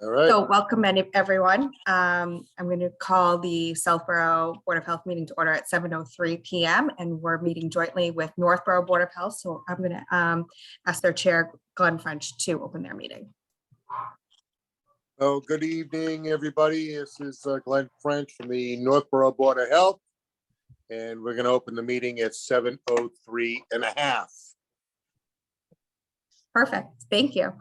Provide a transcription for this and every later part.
All right. So welcome everyone. I'm going to call the Southborough Board of Health meeting to order at 7:03 p.m. and we're meeting jointly with Northborough Board of Health. So I'm going to ask their chair, Glenn French, to open their meeting. Oh, good evening, everybody. This is Glenn French from the Northborough Board of Health, and we're going to open the meeting at 7:03 and a half. Perfect. Thank you.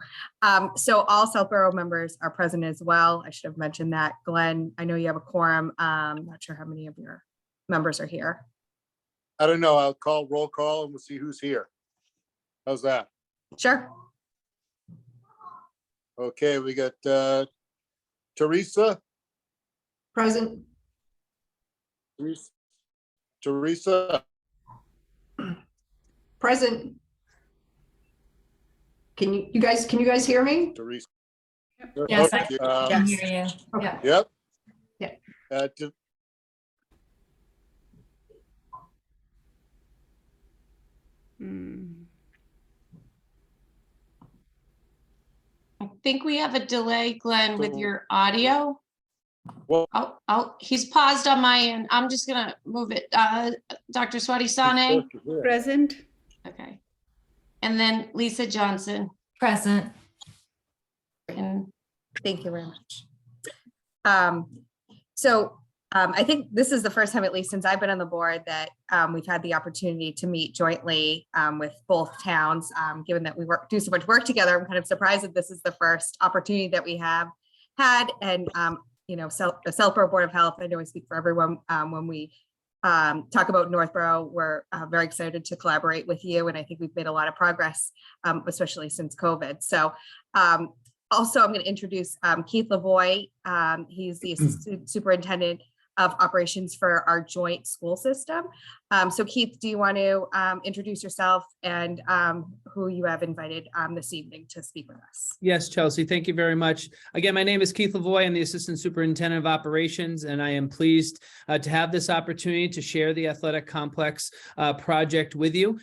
So all Southborough members are present as well. I should have mentioned that. Glenn, I know you have a quorum. Not sure how many of your members are here. I don't know. I'll call roll call and we'll see who's here. How's that? Sure. Okay, we got Teresa. Present. Teresa. Present. Can you guys hear me? Teresa. Yes, I Okay, can hear you. Okay. Yep. Yeah. I think we have a delay, Glenn, with your audio. Well, He's paused on my end. I'm just gonna move it. Dr. Swati Sane. Present. Okay. And then Lisa Johnson. Present. And Thank you very much. I think this is the first time, at least since I've been on the board, that we've had the opportunity to meet jointly with both towns. Given that we do so much work together, I'm kind of surprised that this is the first opportunity that we have had. And the Southborough Board of Health, I know I speak for everyone when we talk about Northborough, we're very excited to collaborate with you. And I think we've made a lot of progress, especially since COVID. So also, I'm going to introduce Keith Lavoie. He's the Assistant Superintendent of Operations for our joint school system. So Keith, do you want to introduce yourself and who you have invited this evening to speak with us? Yes, Chelsea, thank you very much. Again, my name is Keith Lavoie. I'm the Assistant Superintendent of Operations, and I am pleased to have this opportunity to share the athletic complex project with you.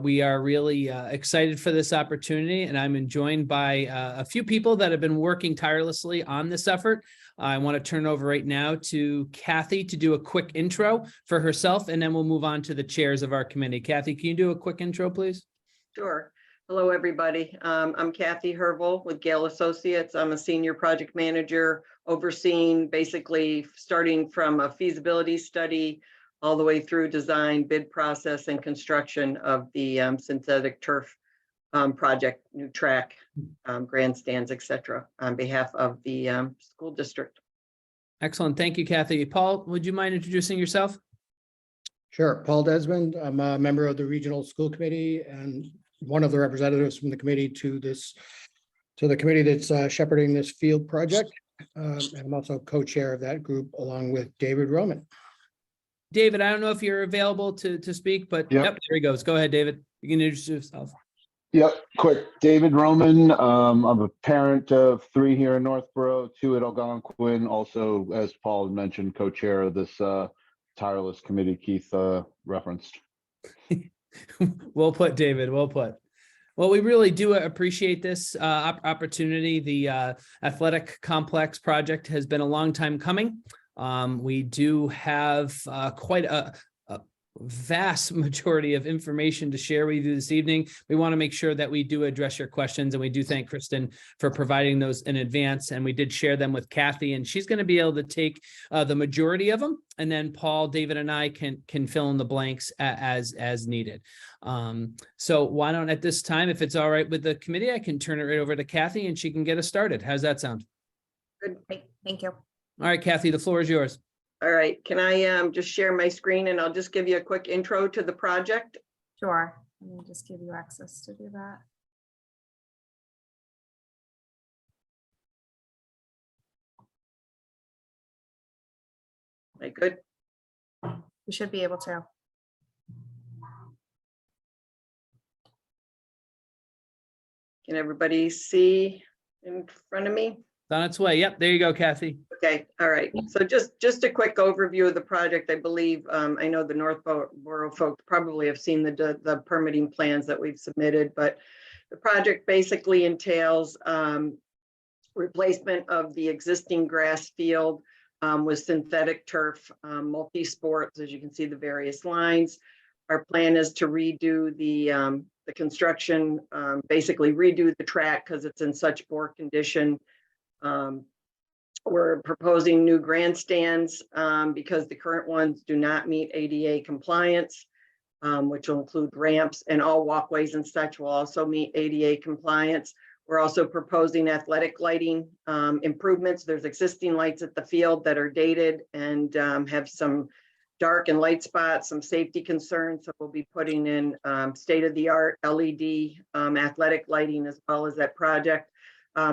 We are really excited for this opportunity, and I'm joined by a few people that have been working tirelessly on this effort. I want to turn over right now to Kathy to do a quick intro for herself, and then we'll move on to the chairs of our committee. Kathy, can you do a quick intro, please? Sure. Hello, everybody. I'm Kathy Hervel with Gale Associates. I'm a senior project manager overseeing basically starting from a feasibility study all the way through design, bid process, and construction of the synthetic turf project, new track, grandstands, etc., on behalf of the school district. Excellent. Thank you, Kathy. Paul, would you mind introducing yourself? Sure. Paul Desmond. I'm a member of the Regional School Committee and one of the representatives from the committee to the committee that's shepherding this field project. And I'm also co-chair of that group along with David Roman. David, I don't know if you're available to speak, but yep, there he goes. Go ahead, David. You can introduce yourself. Yep, quick. David Roman. I'm a parent of 3 here in Northborough, 2 at Algonquin. Also, as Paul had mentioned, co-chair of this tireless committee Keith referenced. Well put, David. Well put. Well, we really do appreciate this opportunity. The athletic complex project has been a long time coming. We do have quite a vast majority of information to share with you this evening. We want to make sure that we do address your questions, and we do thank Kristen for providing those in advance. And we did share them with Kathy, and she's going to be able to take the majority of them, and then Paul, David, and I can fill in the blanks as needed. So why don't, at this time, if it's all right with the committee, I can turn it right over to Kathy, and she can get us started. How's that sound? Good. Thank you. All right, Kathy, the floor is yours. All right. Can I just share my screen and I'll just give you a quick intro to the project? Sure. Let me just give you access to do that. Right, good. You should be able to. Can everybody see in front of me? on its way. Yep, there you go, Kathy. Okay, all right. So just a quick overview of the project. I believe, I know the Northborough folks probably have seen the permitting plans that we've submitted, but the project basically entails replacement of the existing grass field with synthetic turf, multi-sports, as you can see the various lines. Our plan is to redo the construction, basically redo the track because it's in such poor condition. We're proposing new grandstands because the current ones do not meet ADA compliance, which will include ramps, and all walkways and such will also meet ADA compliance. We're also proposing athletic lighting improvements. There's existing lights at the field that are dated and have some dark and light spots, some safety concerns. So we'll be putting in state-of-the-art LED athletic lighting as well as that project.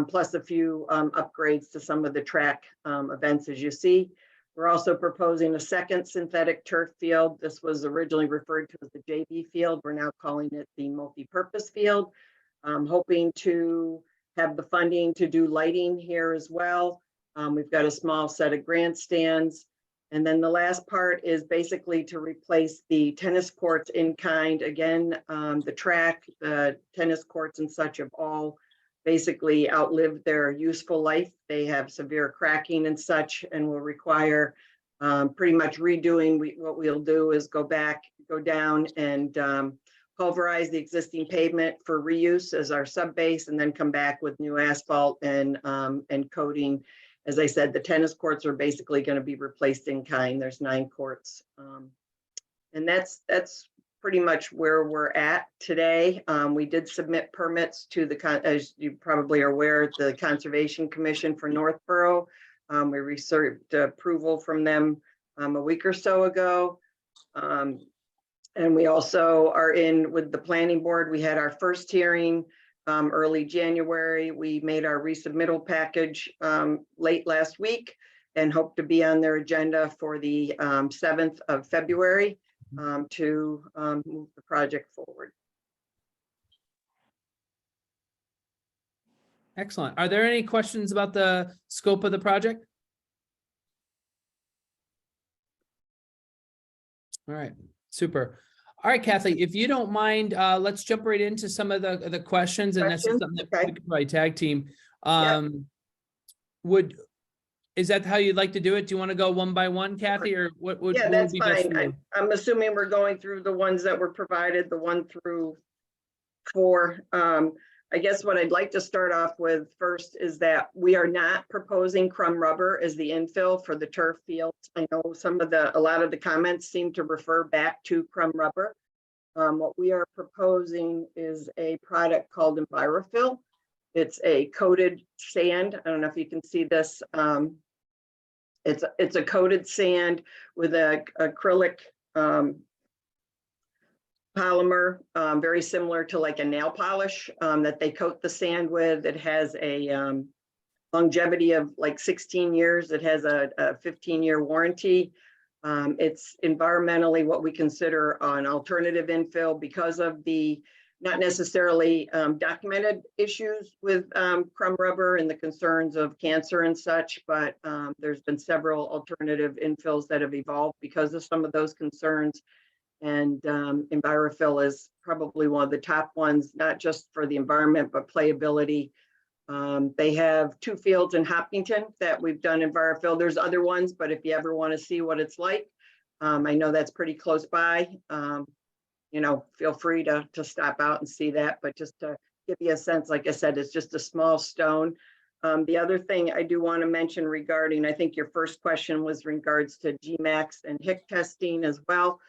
Plus a few upgrades to some of the track events as you see. We're also proposing a second synthetic turf field. This was originally referred to as the JV field. We're now calling it the multi-purpose field. Hoping to have the funding to do lighting here as well. We've got a small set of grandstands. And then the last part is basically to replace the tennis courts in kind. Again, the track, the tennis courts and such have all basically outlived their useful life. They have severe cracking and such and will require pretty much redoing. What we'll do is go down and pulverize the existing pavement for reuse as our sub base and then come back with new asphalt and coating. As I said, the tennis courts are basically going to be replaced in kind. There's 9 courts. And that's pretty much where we're at today. We did submit permits to as you probably are aware, the Conservation Commission for Northborough. We received approval from them a week or so ago. And we also are in with the planning board. We had our first hearing early January. We made our resubmittal package late last week and hope to be on their agenda for the 7th of February to move the project forward. Excellent. Are there any questions about the scope of the project? All right, super. All right, Kathy, if you don't mind, let's jump right into some of the questions, and this is something that we could probably tag team. Is that how you'd like to do it? Do you want to go one by one, Kathy, or what would? Yeah, what that's would be best for fine. you? I'm assuming we're going through the ones that were provided, the 1 through 4. I guess what I'd like to start off with first is that we are not proposing crumb rubber as the infill for the turf fields. I know a lot of the comments seem to refer back to crumb rubber. What we are proposing is a product called EnviroFill. It's a coated sand. I don't know if you can see this. It's a coated sand with a acrylic polymer, very similar to like a nail polish that they coat the sand with. It has a longevity of like 16 years. It has a 15-year warranty. It's environmentally what we consider an alternative infill because of the not necessarily documented issues with crumb rubber and the concerns of cancer and such, but there's been several alternative infills that have evolved because of some of those concerns. And EnviroFill is probably one of the top ones, not just for the environment, but playability. They have 2 fields in Hopkinton that we've done EnviroFill. There's other ones, but if you ever want to see what it's like, I know that's pretty close by. Feel free to stop out and see that, but just to give you a sense, like I said, it's just a small stone. The other thing I do want to mention regarding, I think your first question was in regards to GMAX and HIC testing as well.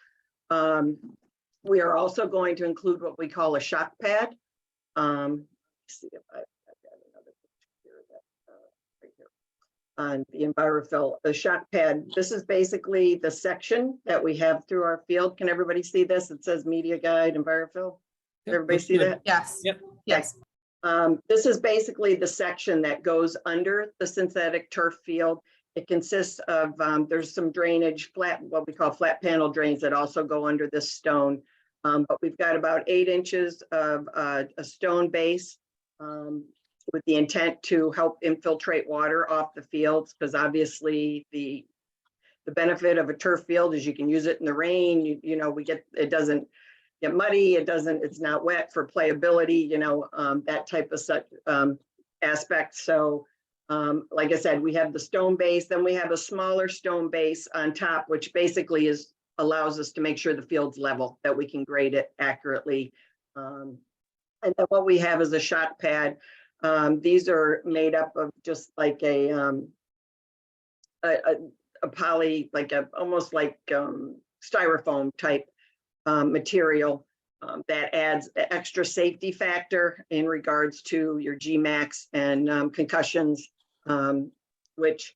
We are also going to include what we call a shock pad. Let's see if I've got another picture here right here on the EnviroFill, the shock pad. This is basically the section that we have through our field. Can everybody see this? It says media guide EnviroFill. Yep, Everybody looks see good. that? Yes. Yep. Yes. This is basically the section that goes under the synthetic turf field. It consists of, there's some drainage, what we call flat panel drains that also go under this stone. But we've got about 8 inches of a stone base. with the intent to help infiltrate water off the fields, because obviously the benefit of a turf field is you can use it in the rain. You know, it doesn't get muddy. It's not wet for playability, you know, that type of aspect. So like I said, we have the stone base, then we have a smaller stone base on top, which basically allows us to make sure the field's level, that we can grade it accurately. And then what we have is a shot pad. These are made up of just like a poly, like almost like styrofoam type material that adds extra safety factor in regards to your GMAX and concussions, which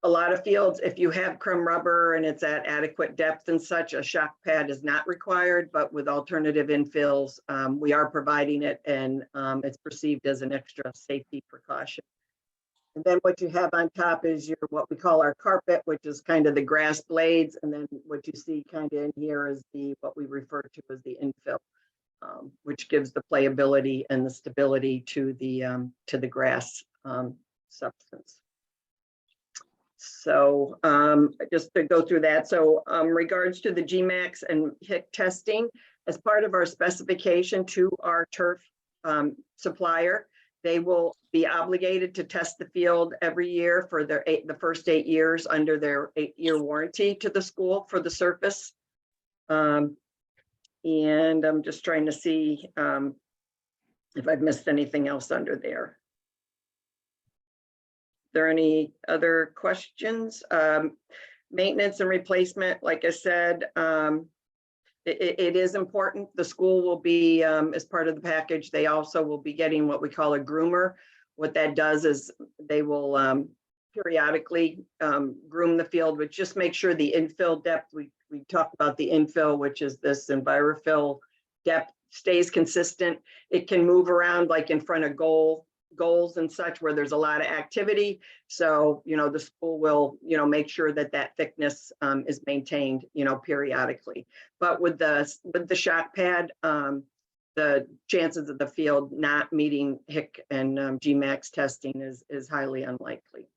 a lot of fields, if you have crumb rubber and it's at adequate depth and such, a shock pad is not required, but with alternative infills, we are providing it, and it's perceived as an extra safety precaution. And then what you have on top is your, what we call our carpet, which is kind of the grass blades. And then what you see kind of in here is what we refer to as the infill, which gives the playability and the stability to the grass substance. So just to go through that. So regards to the GMAX and HIC testing, as part of our specification to our turf supplier, they will be obligated to test the field every year for the first 8 years under their 8-year warranty to the school for the surface. And I'm just trying to see if I've missed anything else under there. There any other questions? Maintenance and replacement, like I said, it is important. The school will be, as part of the package, they also will be getting what we call a groomer. What that does is they will periodically groom the field, which just make sure the infill depth, we talked about the infill, which is this EnviroFill depth, stays consistent. It can move around like in front of goals and such where there's a lot of activity. So, you know, the school will, you know, make sure that that thickness is maintained, you know, periodically. But with the shock pad, the chances of the field not meeting HIC and GMAX testing is highly unlikely.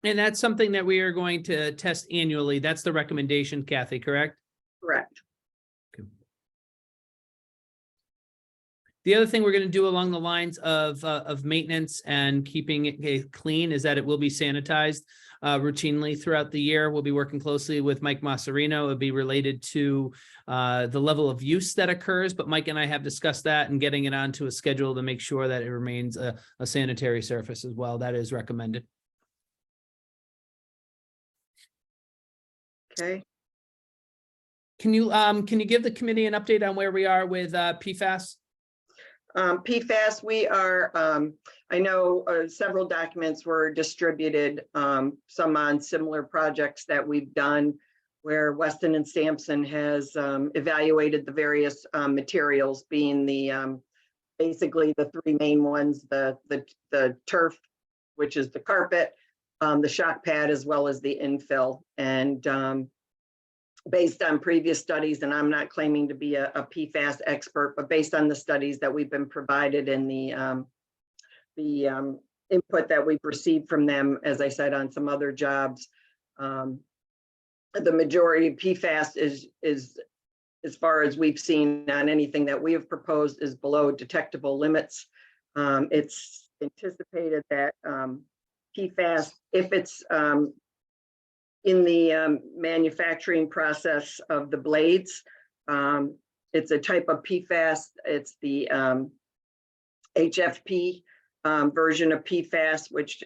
And that's something that we are going to test annually. That's the recommendation, Kathy, correct? Correct. The other thing we're going to do along the lines of maintenance and keeping it clean is that it will be sanitized routinely throughout the year. We'll be working closely with Mike Masserino. It'll be related to the level of use that occurs, but Mike and I have discussed that and getting it onto a schedule to make sure that it remains a sanitary surface as well. That is recommended. Okay. Can you give the committee an update on where we are with PFAS? PFAS, we are, I know several documents were distributed, some on similar projects that we've done where Weston and Sampson has evaluated the various materials, being the basically the 3 main ones, the turf, which is the carpet, the shock pad, as well as the infill. And based on previous studies, and I'm not claiming to be a PFAS expert, but based on the studies that we've been provided and the input that we've received from them, as I said, on some other jobs, the majority of PFAS is, as far as we've seen on anything that we have proposed, is below detectable limits. It's anticipated that PFAS, if it's in the manufacturing process of the blades, it's a type of PFAS. It's the HFP version of PFAS, which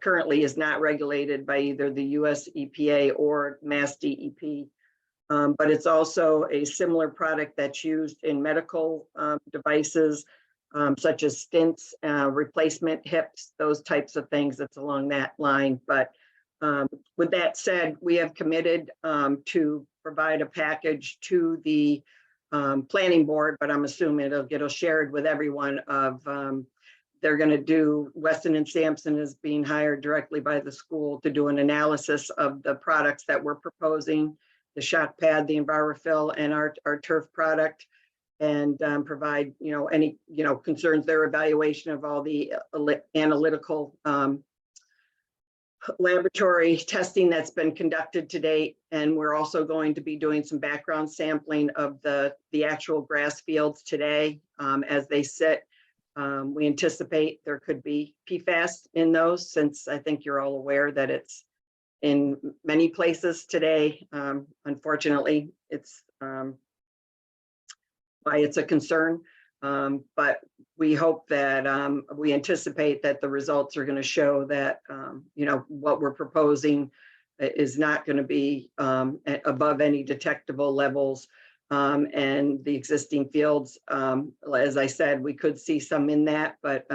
currently is not regulated by either the US EPA or Mass DEP. But it's also a similar product that's used in medical devices, such as stents, replacement hips, those types of things. That's along that line. But with that said, we have committed to provide a package to the planning board, but I'm assuming it'll get shared with everyone of they're going to do, Weston and Sampson is being hired directly by the school to do an analysis of the products that we're proposing, the shock pad, the EnviroFill, and our turf product. and provide, any, concerns, their evaluation of all the analytical laboratory testing that's been conducted to date. And we're also going to be doing some background sampling of the actual grass fields today as they sit. We anticipate there could be PFAS in those, since I think you're all aware that it's in many places today. Unfortunately, it's why it's a concern. But we hope that we anticipate that the results are going to show that, what we're proposing is not going to be above any detectable levels. And the existing fields, as I said, we could see some in that, but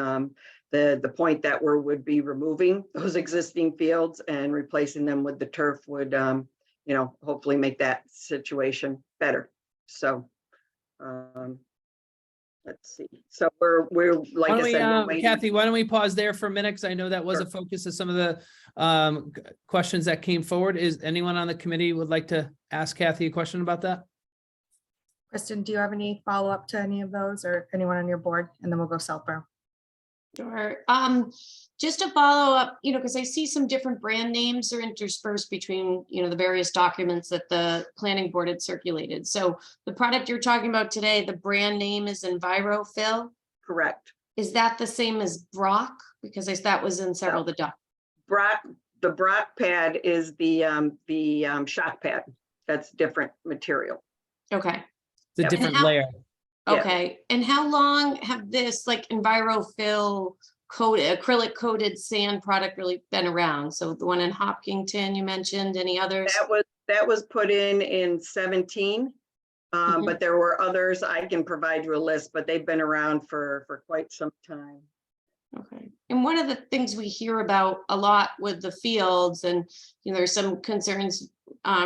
the point that we would be removing those existing fields and replacing them with the turf would, hopefully make that situation better. So, let's see. So we're like I said, we're waiting. Kathy, why don't we pause there for a minute? Because I know that was a focus of some of the questions that came forward. Is anyone on the committee would like to ask Kathy a question about that? Kristen, do you have any follow-up to any of those, or anyone on your board? And then we'll go Southborough. Sure. Just to follow up, because I see some different brand names are interspersed between, the various documents that the planning board had circulated. So the product you're talking about today, the brand name is EnviroFill. Correct. Is that the same as Brock? Because that was in several of the doc. The Brock pad is the shock pad. That's different material. Okay. It's a different layer. Okay. And how long have this like EnviroFill coated, acrylic coated sand product really been around? So the one in Hopkinton you mentioned, any others? That was put in 17. But there were others. I can provide you a list, but they've been around for quite some time. Okay. And one of the things we hear about a lot with the fields, and there's some concerns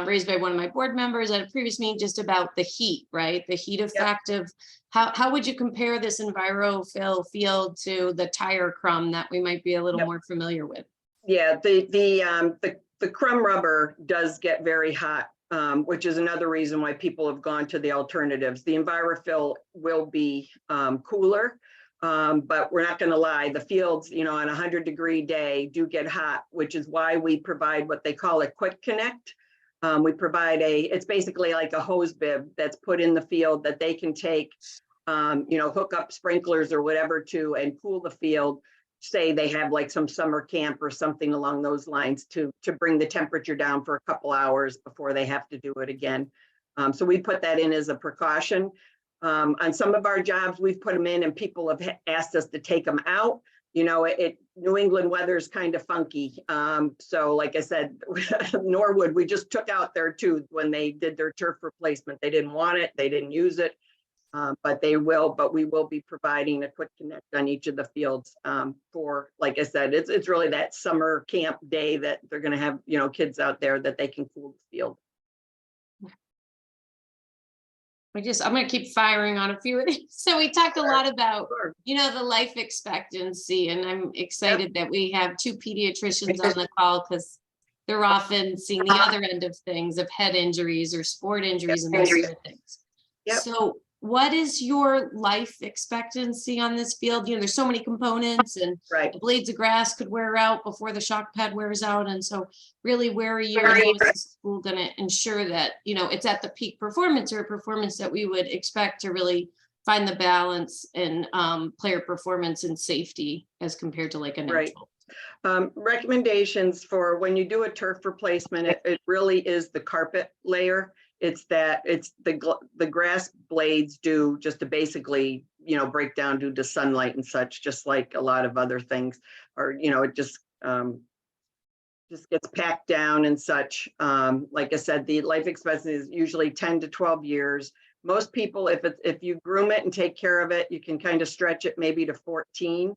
raised by one of my board members at a previous meeting, just about the heat, right? The heat effect of how would you compare this EnviroFill field to the tire crumb that we might be a little more familiar with? Yeah, the crumb rubber does get very hot, which is another reason why people have gone to the alternatives. The EnviroFill will be cooler. But we're not going to lie, the fields, on a 100-degree day do get hot, which is why we provide what they call a quick connect. We provide it's basically like a hose bib that's put in the field that they can take, hook up sprinklers or whatever to and cool the field. Say they have like some summer camp or something along those lines to bring the temperature down for a couple hours before they have to do it again. So we put that in as a precaution. On some of our jobs, we've put them in and people have asked us to take them out. New England weather is kind of funky. So like I said, Norwood, we just took out their tooth when they did their turf replacement. They didn't want it, they didn't use it, but we will be providing a quick connect on each of the fields for, like I said, it's really that summer camp day that they're going to have, kids out there that they can cool the field. I'm going to keep firing on a few of these. So we talked a lot about, the life expectancy, and I'm excited that we have two pediatricians on the call, because they're often seeing the other end of things, of head injuries or sport injuries and those sort of things. So what is your life expectancy on this field? There's so many components, and the blades of grass could wear out before the shock pad wears out. And so really, where are you, and how is the school going to ensure that, it's at the peak performance, or a performance that we would expect to really find the balance in player performance and safety as compared to like a natural? Recommendations for when you do a turf replacement, it really is the carpet layer. It's the grass blades do just to basically, break down due to sunlight and such, just like a lot of other things, or, it just gets packed down and such. Like I said, the life expectancy is usually 10 to 12 years. Most people, if you groom it and take care of it, you can kind of stretch it maybe to 14.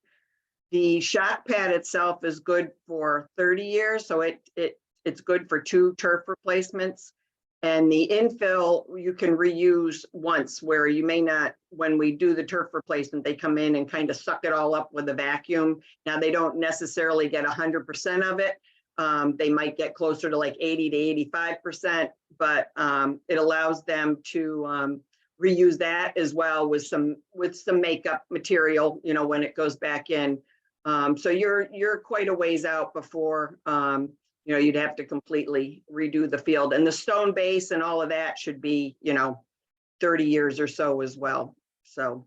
The shock pad itself is good for 30 years. So it's good for 2 turf replacements. And the infill, you can reuse once, where you may not, when we do the turf replacement, they come in and kind of suck it all up with a vacuum. Now, they don't necessarily get 100% of it. They might get closer to like 80 to 85%, but it allows them to reuse that as well with some makeup material, when it goes back in. So you're quite a ways out before, you'd have to completely redo the field, and the stone base and all of that should be, 30 years or so as well. So.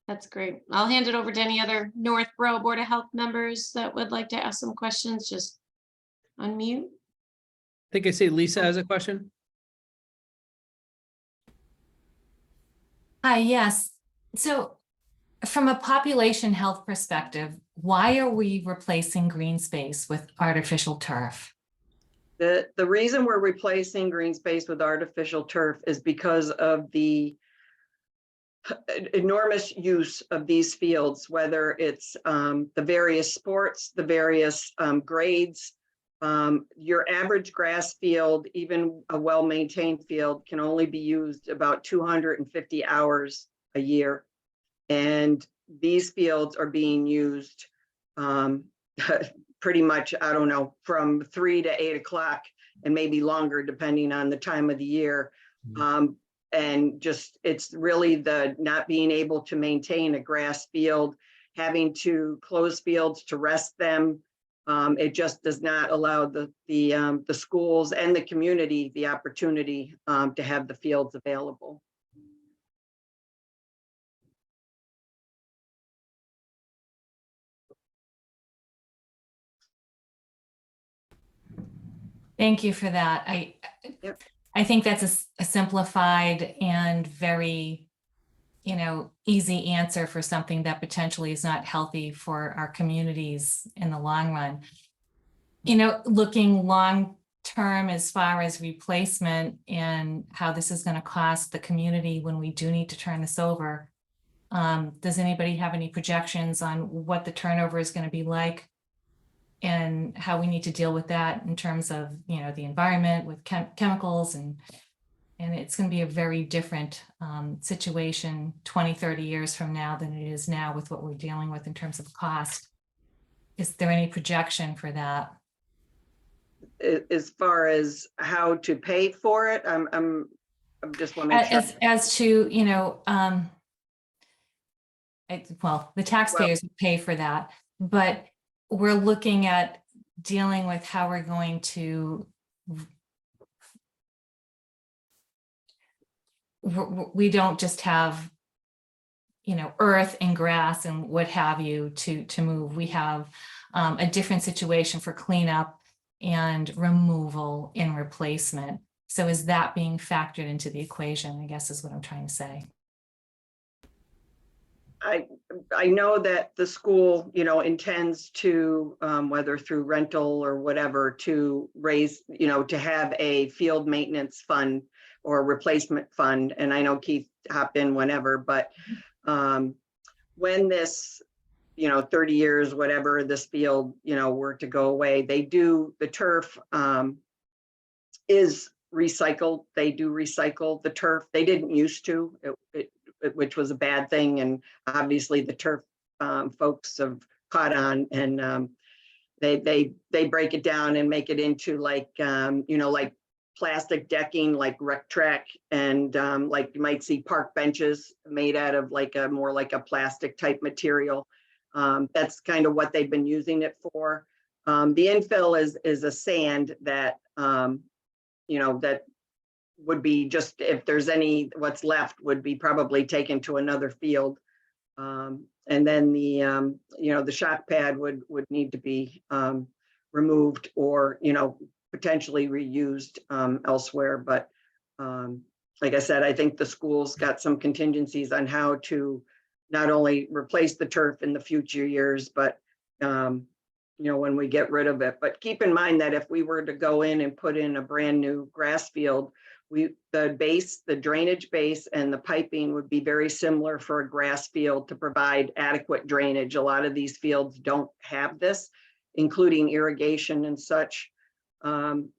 That's great. I'll hand it over to any other Northborough Board of Health members that would like to ask some questions. Just unmute. I think I see Lisa has a question. Hi, yes. So from a population health perspective, why are we replacing green space with artificial turf? The reason we're replacing green space with artificial turf is because of the enormous use of these fields, whether it's the various sports, the various grades. Your average grass field, even a well-maintained field, can only be used about 250 hours a year. And these fields are being used pretty much, I don't know, from 3 to 8 o'clock and maybe longer, depending on the time of the year. And just, it's really the not being able to maintain a grass field, having to close fields to rest them. It just does not allow the schools and the community the opportunity to have the fields available. Thank you for that. I think that's a simplified and very, easy answer for something that potentially is not healthy for our communities in the long run. Looking long term as far as replacement and how this is going to cost the community when we do need to turn this over. Does anybody have any projections on what the turnover is going to be like and how we need to deal with that in terms of, the environment with chemicals, and it's going to be a very different situation 20, 30 years from now than it is now with what we're dealing with in terms of cost. Is there any projection for that? As far as how to pay for it, I'm just want to make sure. As to, the taxpayers would pay for that, but we're looking at dealing with how we're going to, we don't just have, earth and grass and what have you to move. We have a different situation for cleanup and removal and replacement. So is that being factored into the equation, I guess is what I'm trying to say. I know that the school, intends to, whether through rental or whatever, to raise, to have a field maintenance fund or replacement fund. And I know Keith hopped in whenever, but when this, 30 years, whatever, this field, were to go away, the turf is recycled. They do recycle the turf. They didn't used to, which was a bad thing. And obviously the turf folks have caught on, and they break it down and make it into like, like plastic decking, like rec track, and like you might see park benches made out of like more like a plastic type material. That's kind of what they've been using it for. The infill is a sand that, that would be just, if there's any, what's left would be probably taken to another field. And then the shock pad would need to be removed or, potentially reused elsewhere. But like I said, I think the school's got some contingencies on how to not only replace the turf in the future years, but when we get rid of it. But keep in mind that if we were to go in and put in a brand new grass field, the drainage base and the piping would be very similar for a grass field to provide adequate drainage. A lot of these fields don't have this, including irrigation and such.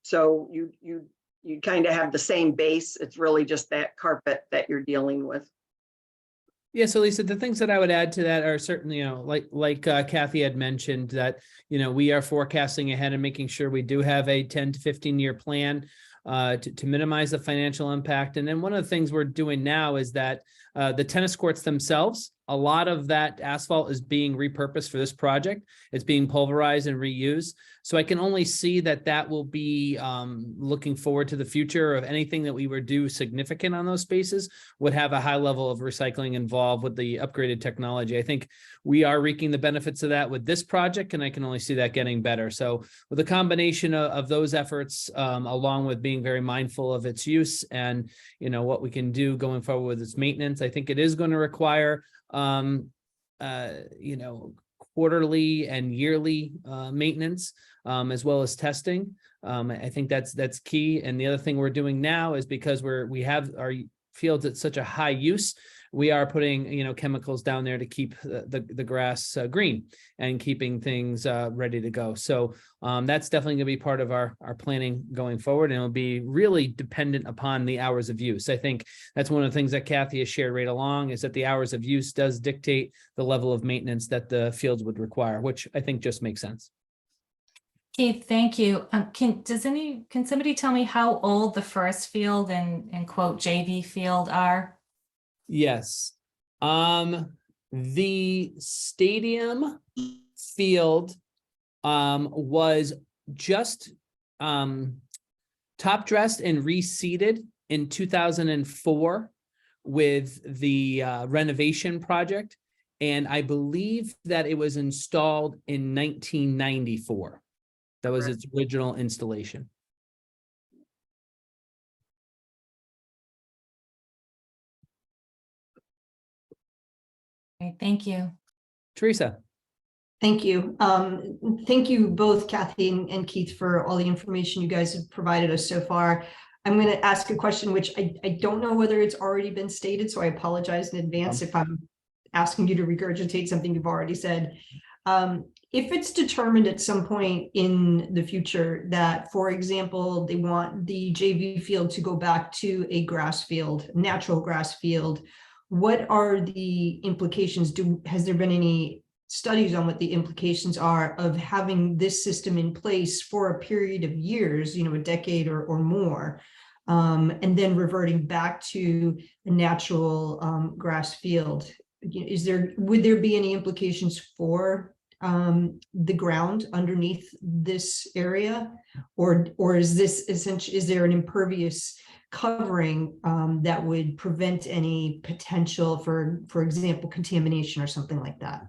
So you kind of have the same base. It's really just that carpet that you're dealing with. Yeah, so Lisa, the things that I would add to that are certainly, like Kathy had mentioned, that, we are forecasting ahead and making sure we do have a 10 to 15 year plan. to minimize the financial impact. And then one of the things we're doing now is that the tennis courts themselves, a lot of that asphalt is being repurposed for this project. It's being pulverized and reused. So I can only see that that will be looking forward to the future of anything that we would do significant on those spaces would have a high level of recycling involved with the upgraded technology. I think we are reaping the benefits of that with this project, and I can only see that getting better. So with a combination of those efforts, along with being very mindful of its use and, you know, what we can do going forward with its maintenance, I think it is going to require, you know, quarterly and yearly maintenance, as well as testing. I think that's key. And the other thing we're doing now is because we have our fields at such a high use, we are putting, you know, chemicals down there to keep the grass green and keeping things ready to go. So that's definitely going to be part of our planning going forward, and it'll be really dependent upon the hours of use. I think that's one of the things that Kathy has shared right along, is that the hours of use does dictate the level of maintenance that the fields would require, which I think just makes sense. Keith, thank you. Can somebody tell me how old the first field and quote JV field are? Yes. The stadium field was just top dressed and reseeded in 2004 with the renovation project. And I believe that it was installed in 1994. That was its original installation. Okay, thank you. Teresa. Thank you. Thank you both, Kathy and Keith, for all the information you guys have provided us so far. I'm going to ask a question which I don't know whether it's already been stated, so I apologize in advance if I'm asking you to regurgitate something you've already said. If it's determined at some point in the future that, for example, they want the JV field to go back to a grass field, natural grass field, what are the implications? Has there been any studies on what the implications are of having this system in place for a period of years, you know, a decade or more, and then reverting back to a natural grass field? Would there be any implications for the ground underneath this area, or is this essentially, is there an impervious covering that would prevent any potential for example, contamination or something like that?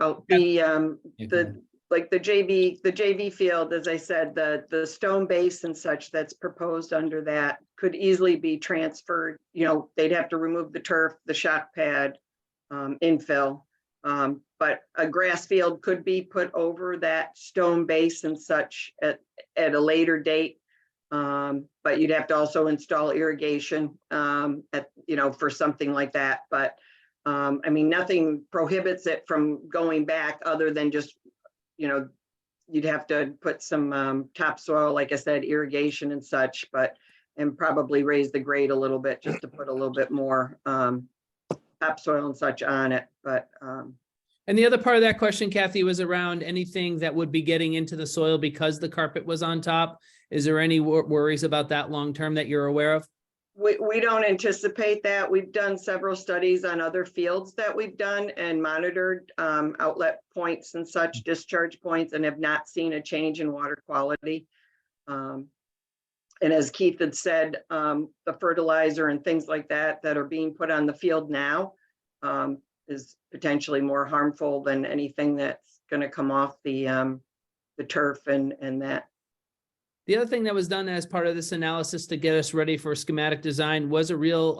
Oh, the JV field, as I said, the stone base and such that's proposed under that could easily be transferred. You know, they'd have to remove the turf, the shock pad, infill, but a grass field could be put over that stone base and such at a later date. But you'd have to also install irrigation for something like that. But I mean, nothing prohibits it from going back other than just, you know, you'd have to put some topsoil, like I said, irrigation and such, and probably raise the grade a little bit just to put a little bit more topsoil and such on it. But and the other part of that question, Kathy, was around anything that would be getting into the soil because the carpet was on top. Is there any worries about that long term that you're aware of? We don't anticipate that. We've done several studies on other fields that we've done and monitored outlet points and such, discharge points, and have not seen a change in water quality. And as Keith had said, the fertilizer and things like that are being put on the field now is potentially more harmful than anything that's going to come off the turf and that. The other thing that was done as part of this analysis to get us ready for schematic design was a real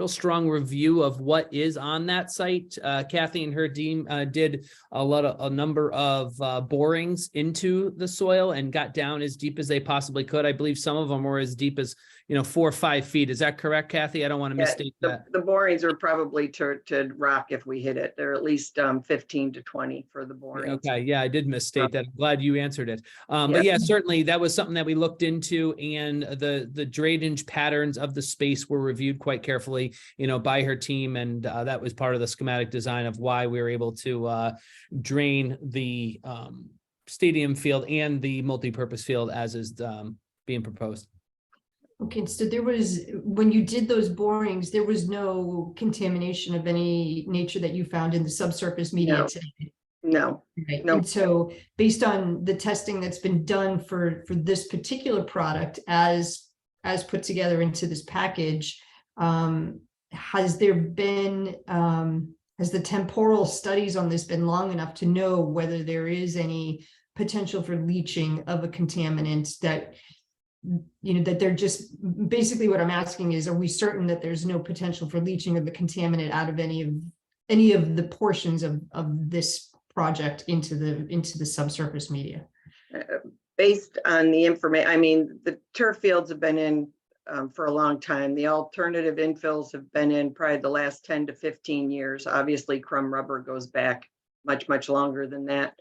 strong review of what is on that site. Kathy and her team did a number of borings into the soil and got down as deep as they possibly could. I believe some of them were as deep as 4 or 5 feet. Is that correct, Kathy? I don't want to misstate that. The borings are probably to rock if we hit it. They're at least 15 to 20 for the borings. Okay, yeah, I did misstate that. I'm glad you answered it. But yeah, certainly that was something that we looked into, and the drainage patterns of the space were reviewed quite carefully, by her team, and that was part of the schematic design of why we were able to drain the stadium field and the multipurpose field as is being proposed. Okay, so there was, when you did those borings, there was no contamination of any nature that you found in the subsurface media No. today? No, Right. no. And so based on the testing that's been done for this particular product as put together into this package, has there been, has the temporal studies on this been long enough to know whether there is any potential for leaching of a contaminant that, you know, that they're just, basically what I'm asking is, are we certain that there's no potential for leaching of the contaminant out of any of the portions of this project into the subsurface media? Based on the information, I mean, the turf fields have been in for a long time. The alternative infills have been in probably the last 10 to 15 years. Obviously, crumb rubber goes back much, much longer than that.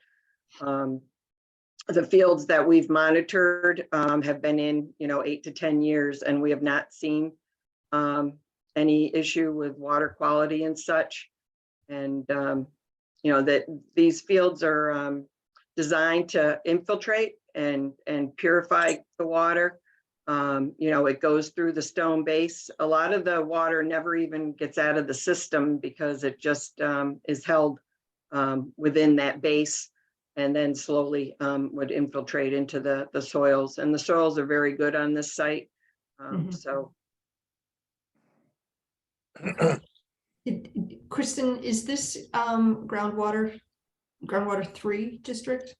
The fields that we've monitored have been in, 8 to 10 years, and we have not seen any issue with water quality and such. And, that these fields are designed to infiltrate and purify the water. It goes through the stone base. A lot of the water never even gets out of the system because it just is held within that base, and then slowly would infiltrate into the soils. And the soils are very good on this site. So. Kristen, is this groundwater 3 district?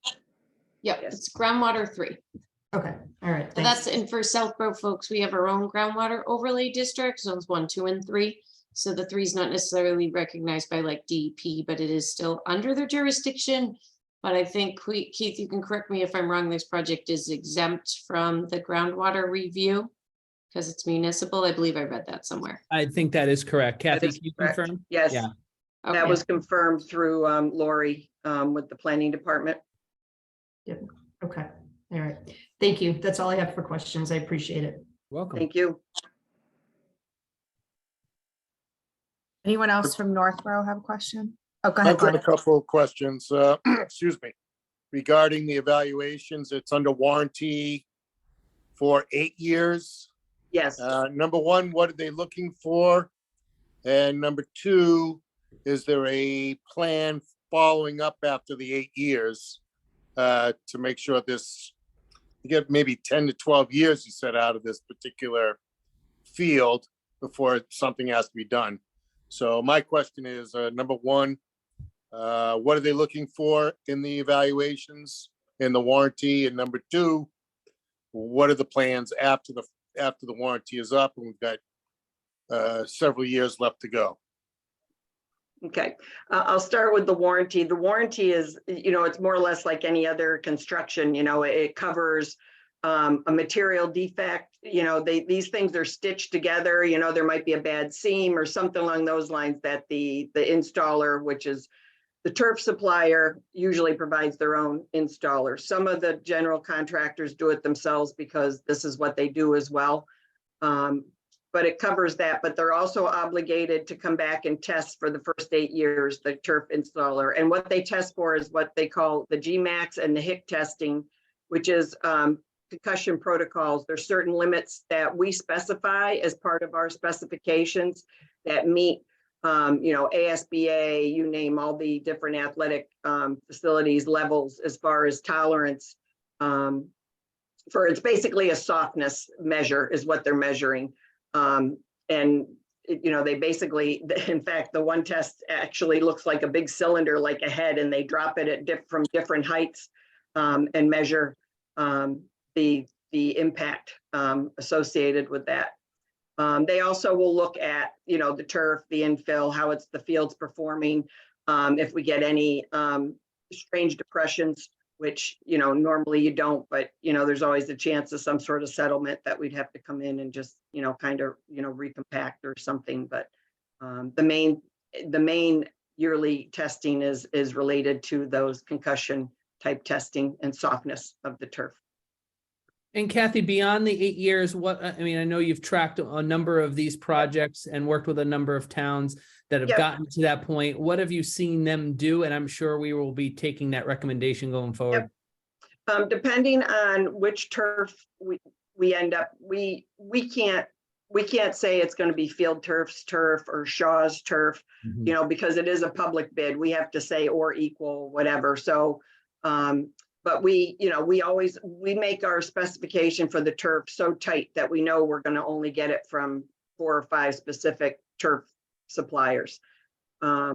Yep, Yes. it's groundwater 3. Okay, all right. So Thanks. that's, and for Southborough folks, we have our own groundwater overlay district, zones 1, 2, and 3. So the 3 is not necessarily recognized by like DEP, but it is still under their jurisdiction. But I think, Keith, you can correct me if I'm wrong, this project is exempt from the groundwater review because it's municipal. I believe I read that somewhere. I think that is correct. Kathy, is can you correct. confirm? Yes, Yeah. Okay. that was confirmed through Lori with the planning department. Yep. Okay, all right. Thank you. That's all I have for questions. I appreciate it. Welcome. Thank you. Anyone else from Northborough have a question? Oh, go ahead, I've got a Glenn. couple of questions, excuse me, regarding the evaluations. It's under warranty for 8 years. Yes. Number one, what are they looking for? And number two, is there a plan following up after the 8 years to make sure this, you get maybe 10 to 12 years, you said, out of this particular field before something has to be done. So my question is, number one, what are they looking for in the evaluations, in the warranty? And number two, what are the plans after the warranty is up and we've got several years left to go? Okay, I'll start with the warranty. The warranty is, it's more or less like any other construction. It covers a material defect. These things are stitched together. There might be a bad seam or something along those lines that the installer, which is the turf supplier, usually provides their own installer. Some of the general contractors do it themselves because this is what they do as well. But it covers that, but they're also obligated to come back and test for the first 8 years, the turf installer. And what they test for is what they call the GMAX and the HIC testing, which is concussion protocols. There's certain limits that we specify as part of our specifications that meet, ASBA, you name all the different athletic facilities levels as far as tolerance. It's basically a softness measure is what they're measuring. They basically, in fact, the one test actually looks like a big cylinder, like a head, and they drop it at from different heights and measure the impact associated with that. They also will look at, the turf, the infill, how the field's performing. If we get any strange depressions, which, normally you don't, but, there's always a chance of some sort of settlement that we'd have to come in and just, kind of, recompact or something. But the main yearly testing is related to those concussion type testing and softness of the turf. And Kathy, beyond the 8 years, I know you've tracked a number of these projects and worked with a number of towns that have gotten to that point. What have you seen them do? And I'm sure we will be taking that recommendation going forward. Depending on which turf we end up, we can't say it's going to be Field Turf's turf or Shaw's turf, you know, because it is a public bid. We have to say or equal, whatever. So, but we, you know, we make our specification for the turf so tight that we know we're going to only get it from 4 or 5 specific turf suppliers. And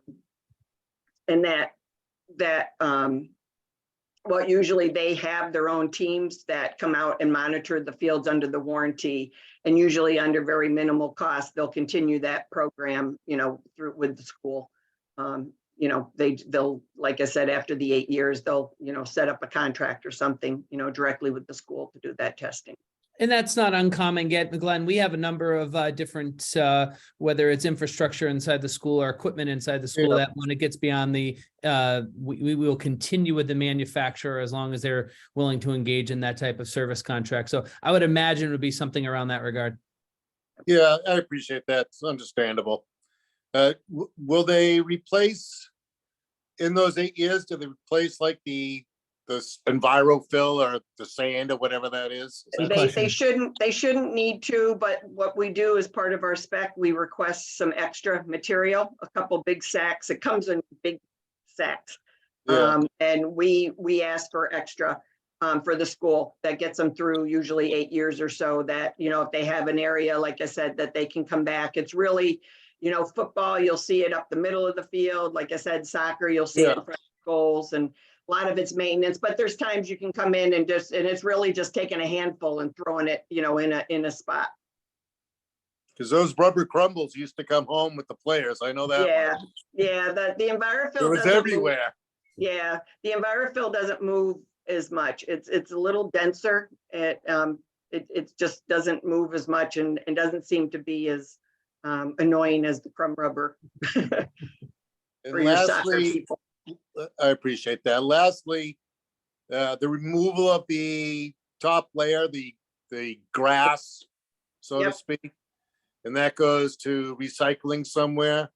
well, usually they have their own teams that come out and monitor the fields under the warranty, and usually under very minimal cost, they'll continue that program, you know, through with the school. You know, they'll, like I said, after the 8 years, they'll, you know, set up a contract or something, you know, directly with the school to do that testing. And that's not uncommon. Glenn, we have a number of different, whether it's infrastructure inside the school or equipment inside the school, that when it gets beyond the, we will continue with the manufacturer as long as they're willing to engage in that type of service contract. So I would imagine it would be something around that regard. Yeah, I appreciate that. It's understandable. Will they replace, in those 8 years, do they replace like the EnviroFill or the sand or whatever that is? They shouldn't need to, but what we do as part of our spec, we request some extra material, a couple big sacks. It comes in big sacks. Yeah. And we ask for extra for the school. That gets them through usually 8 years or so, that, you know, if they have an area, like I said, that they can come back. It's really, you know, football, you'll see it up the middle of the field. Like I said, soccer, you'll see it in front of goals, and a lot of it's maintenance, but there's times you can come in and it's really just taking a handful and throwing it, you know, in a spot. Because those rubber crumbles used to come home with the players. I know that. Yeah, yeah, the EnviroFill. It was everywhere. Yeah, the EnviroFill doesn't move as much. It's a little denser. It just doesn't move as much and doesn't seem to be as annoying as the crumb rubber. And For your soccer lastly, people. I appreciate that. Lastly, the removal of the top layer, the grass, so to Yep. speak, and that goes to recycling somewhere. And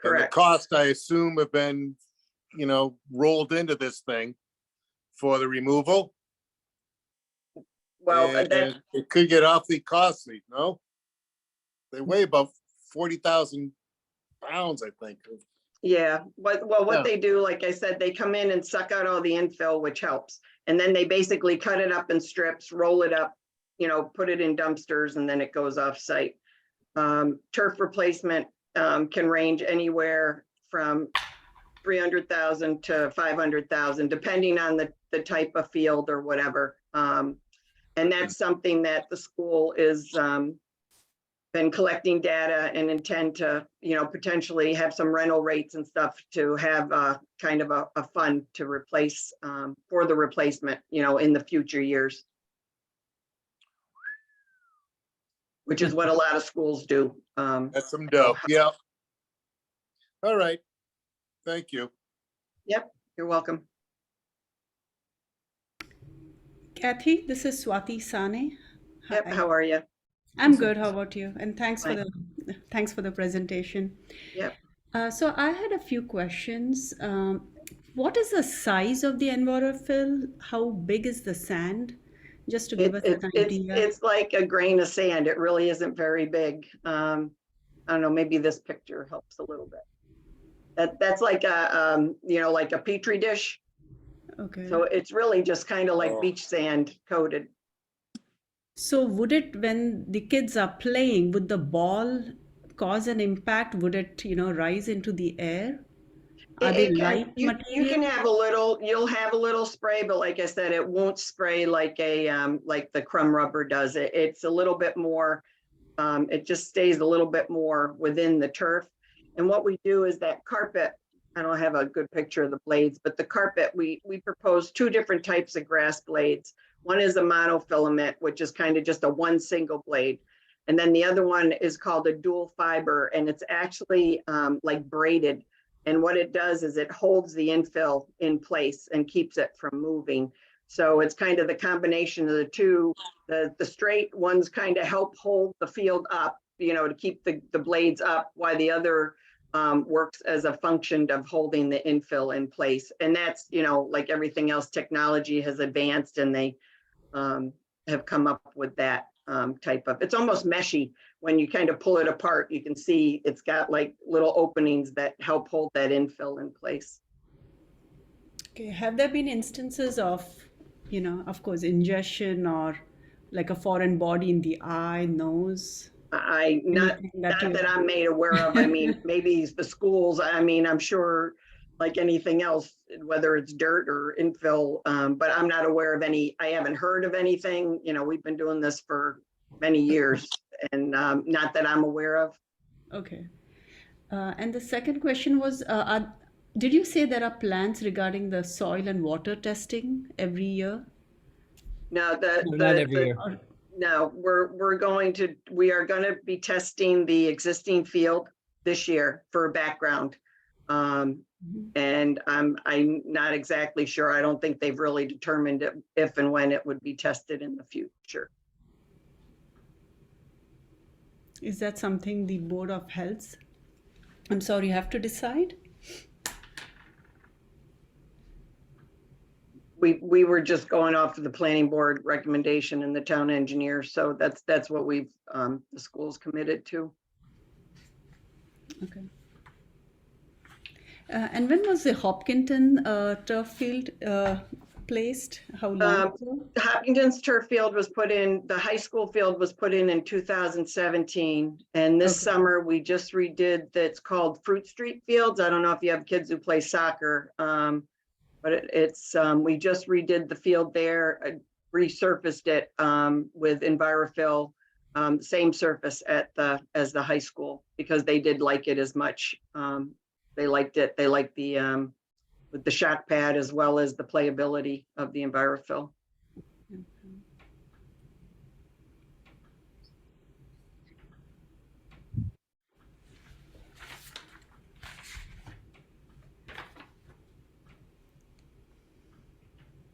the Correct. cost, I assume, have been, you know, rolled into this thing for the removal. Well, And it could get awfully costly, no? They weigh about 40,000 pounds, I think. yeah, but well, what Yeah. they do, like I said, they come in and suck out all the infill, which helps. And then they basically cut it up in strips, roll it up, you know, put it in dumpsters, and then it goes off site. Turf replacement can range anywhere from 300,000 to 500,000, depending on the type of field or whatever. And that's something that the school is been collecting data and intend to, you know, potentially have some rental rates and stuff to have kind of a fund to replace for the replacement, you know, in the future years. Which is what a lot of schools do. That's some dope. Yeah. All right. Thank you. Yep, you're welcome. Kathy, this is Swati Sane. Yep, Hi. how are you? I'm good. How about you? And thanks for Fine. the presentation. Yep. So I had a few questions. What is the size of the EnviroFill? How big is the sand? Just to give us an idea. It's like a grain of sand. It really isn't very big. I don't know, maybe this picture helps a little bit. That's like a, you know, like a Petri dish. Okay. So it's really just kind of like Oh. beach sand coated. So would it, when the kids are playing, would the ball cause an impact? Would it, you know, rise into the air? Are they light You material? can have a little, you'll have a little spray, but like I said, it won't spray like like the crumb rubber does. It's a little bit more, it just stays a little bit more within the turf. And what we do is that carpet, I don't have a good picture of the blades, but the carpet, we propose 2 different types of grass blades. One is a monofilament, which is kind of just a one single blade. And then the other one is called a dual fiber, and it's actually like braided. And what it does is it holds the infill in place and keeps it from moving. So it's kind of the combination of the two. The straight ones kind of help hold the field up, you know, to keep the blades up, while the other works as a function of holding the infill in place. And that's, you know, like everything else, technology has advanced and they have come up with that type of, it's almost meshy. When you kind of pull it apart, you can see it's got like little openings that help hold that infill in place. Okay, have there been instances of, you know, of course, ingestion or like a foreign body in the eye, nose? Not Anything that I'm made aware of. I mean, maybe the schools, I mean, I'm sure like anything else, whether it's dirt or infill, but I'm not aware of any, I haven't heard of anything. You know, we've been doing this for many years and not that I'm aware of. Okay. And the second question was, did you say there are plans regarding the soil and water testing every year? No, Not every year. no, we are going to be testing the existing field this year for background. And I'm not exactly sure. I don't think they've really determined if and when it would be tested in the future. Is that something the Board of Health, I'm sorry, have to decide? We were just going off of the planning board recommendation and the town engineer. So that's what we've, the school's committed to. Okay. And when was the Hopkinton turf field placed? How long ago? Hopkinton's turf field was put in, the high school field was put in 2017. And this Okay. summer we just redid, that's called Fruit Street Fields. I don't know if you have kids who play soccer, but it's, we just redid the field there, resurfaced it with EnviroFill, same surface as the high school, because they did like it as much. They liked it. They liked the with the shock pad as well as the playability of the EnviroFill.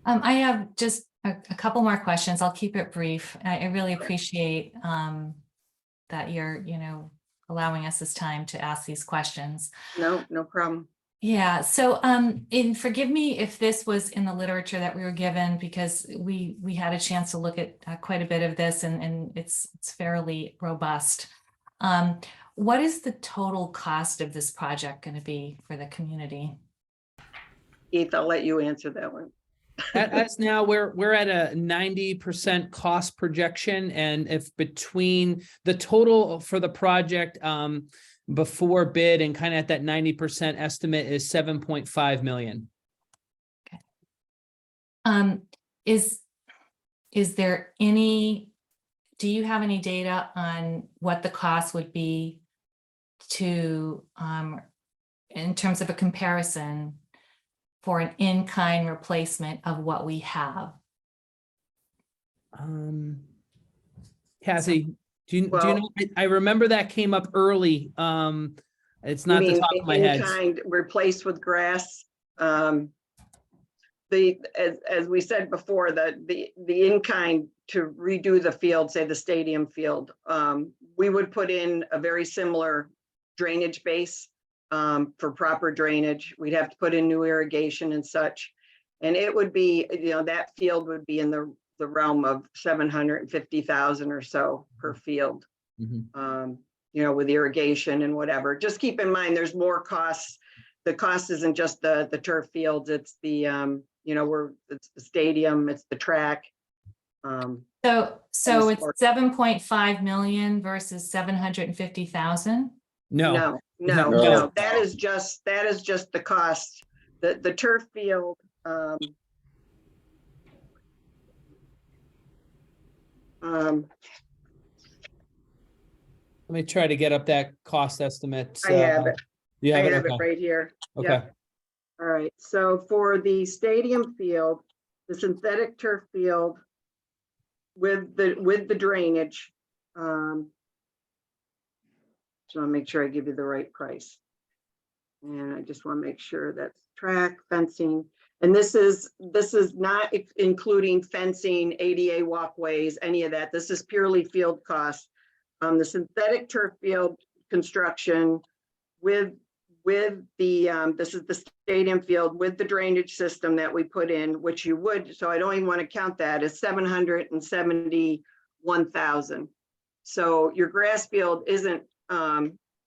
I have just a couple more questions. I'll keep it brief. I really appreciate that you're, you know, allowing us this time to ask these questions. No problem. Yeah, so and forgive me if this was in the literature that we were given, because we had a chance to look at quite a bit of this, and it's fairly robust. What is the total cost of this project going to be for the community? Keith, I'll let you answer that one. As now we're at a 90% cost projection, and if between the total for the project before bid and kind of at that 90% estimate is 7.5 million. Okay. Is there any, do you have any data on what the cost would be to in terms of a comparison for an in-kind replacement of what we have? Kathy, do you know? I remember that came up early. It's not the top of my head. In-kind replaced with grass. As we said before, the in-kind to redo the field, say the stadium field, we would put in a very similar drainage base. For proper drainage, we'd have to put in new irrigation and such. And it would be, you know, that field would be in the realm of 750,000 or so per field. Mm-hmm. You know, with irrigation and whatever. Just keep in mind, there's more costs. The cost isn't just the turf fields, it's the, you know, it's the stadium, it's the track. So it's 7.5 million versus 750,000? No. No, that is just the cost. The turf field. Let me try to get up that cost estimate. I have it. You I have have it? it Okay. right here. Okay. Yep. All right. So for the stadium field, the synthetic turf field with the drainage. So I'll make sure I give you the right price. And I just want to make sure that's track, fencing. And this is not including fencing, ADA walkways, any of that. This is purely field cost. The synthetic turf field construction with with the, this is the stadium field with the drainage system that we put in, which you would, so I don't even want to count that, is 771,000. So your grass field isn't,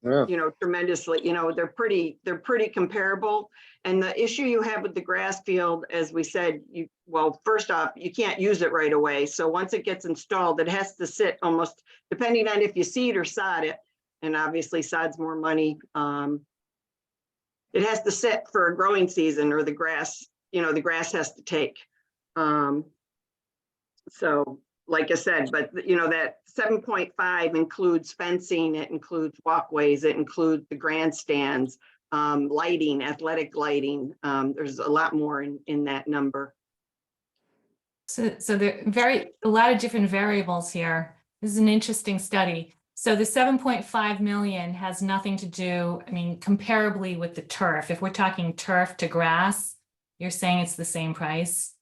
Yeah. tremendously, they're pretty comparable. And the issue you have with the grass field, as we said, well, first off, you can't use it right away. So once it gets installed, it has to sit almost, depending on if you seed or sod it, and obviously sod's more money. It has to sit for a growing season, or the grass has to take. So like I said, but that 7.5 includes fencing, it includes walkways, it includes the grandstands, lighting, athletic lighting. There's a lot more in that number. So there are a lot of different variables here. This is an interesting study. So the 7.5 million has nothing to do, I mean, comparably with the turf. If we're talking turf to grass, you're saying it's the same price?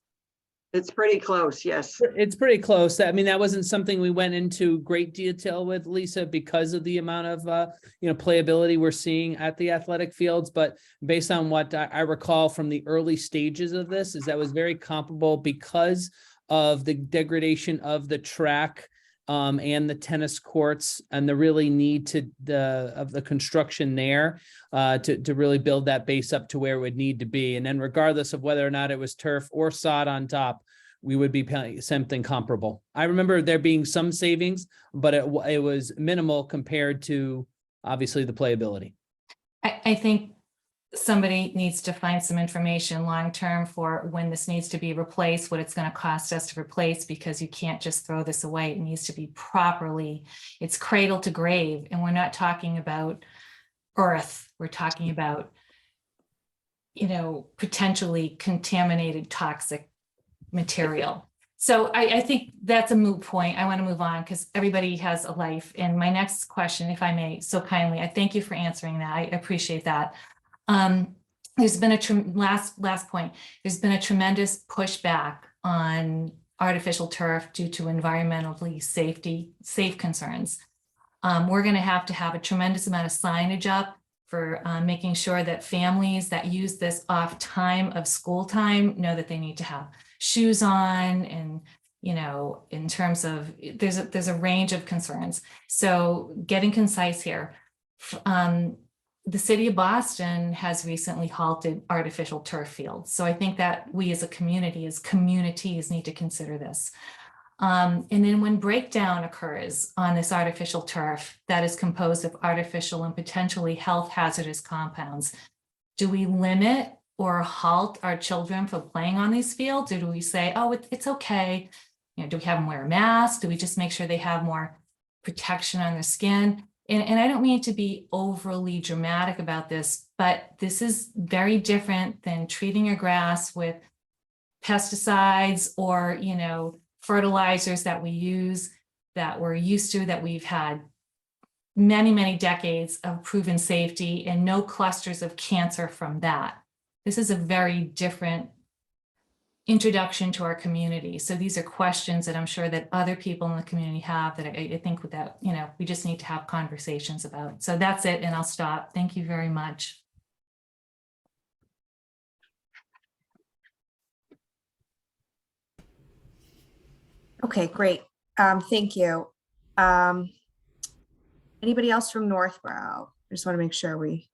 It's pretty close, yes. It's pretty close. I mean, that wasn't something we went into great detail with, Lisa, because of the amount of, playability we're seeing at the athletic fields. But based on what I recall from the early stages of this, is that was very comparable because of the degradation of the track and the tennis courts and the really need of the construction there to really build that base up to where it would need to be. And then regardless of whether or not it was turf or sod on top, we would be paying something comparable. I remember there being some savings, but it was minimal compared to obviously the playability. I think somebody needs to find some information long-term for when this needs to be replaced, what it's going to cost us to replace, because you can't just throw this away. It needs to be properly, it's cradle to grave. And we're not talking about earth. We're talking about, potentially contaminated toxic material. So I think that's a moot point. I want to move on because everybody has a life. And my next question, if I may, so kindly, I thank you for answering that. I appreciate that. There's been last point. There's been a tremendous pushback on artificial turf due to environmentally safe concerns. We're going to have a tremendous amount of signage up for making sure that families that use this off time of school time know that they need to have shoes on, and in terms of there's a range of concerns. So getting concise here. The city of Boston has recently halted artificial turf fields. So I think that we as communities need to consider this. And then when breakdown occurs on this artificial turf that is composed of artificial and potentially health hazardous compounds, do we limit or halt our children from playing on these fields? Or do we say, oh, it's okay? Do we have them wear a mask? Do we just make sure they have more protection on their skin? And I don't mean to be overly dramatic about this, but this is very different than treating your grass with pesticides or, fertilizers that we use, that we're used to, that we've had many, many decades of proven safety and no clusters of cancer from that. This is a very different introduction to our community. So these are questions that I'm sure that other people in the community have that I think that, we just need to have conversations about. So that's it, and I'll stop. Thank you very much. Okay, great. Thank you. Anybody else from Northborough? I just want to make sure we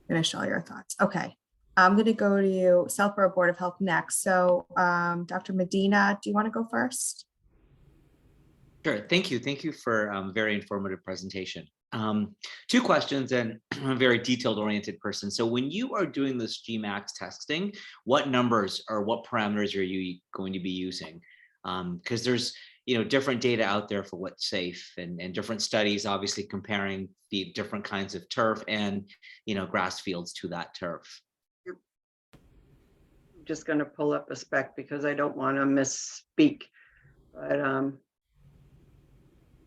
finish all your thoughts. Okay. I'm going to go to you, Southborough Board of Health next. So Dr. Medina, do you want to go first? Sure. Thank you. Thank you for a very informative presentation. Two questions, and I'm a very detailed oriented person. So when you are doing this GMAX testing, what numbers or what parameters are you going to be using? Because there's different data out there for what's safe, and different studies obviously comparing the different kinds of turf and grass fields to that turf. Just going to pull up a spec because I don't want to misspeak, but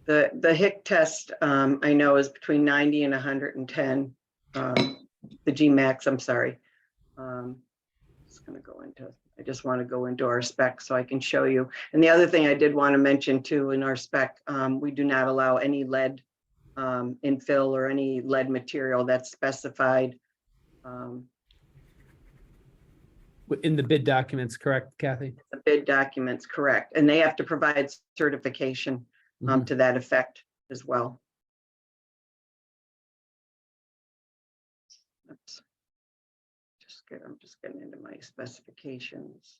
the HIC test I know is between 90 and 110. The GMAX, I'm sorry. I just want to go into our spec so I can show you. And the other thing I did want to mention too, in our spec, we do not allow any lead infill or any lead material that's specified. In the bid documents, correct, Kathy? The bid documents, correct, and they have to provide certification Mhm. to that effect as well. Oops. I'm just getting into my specifications.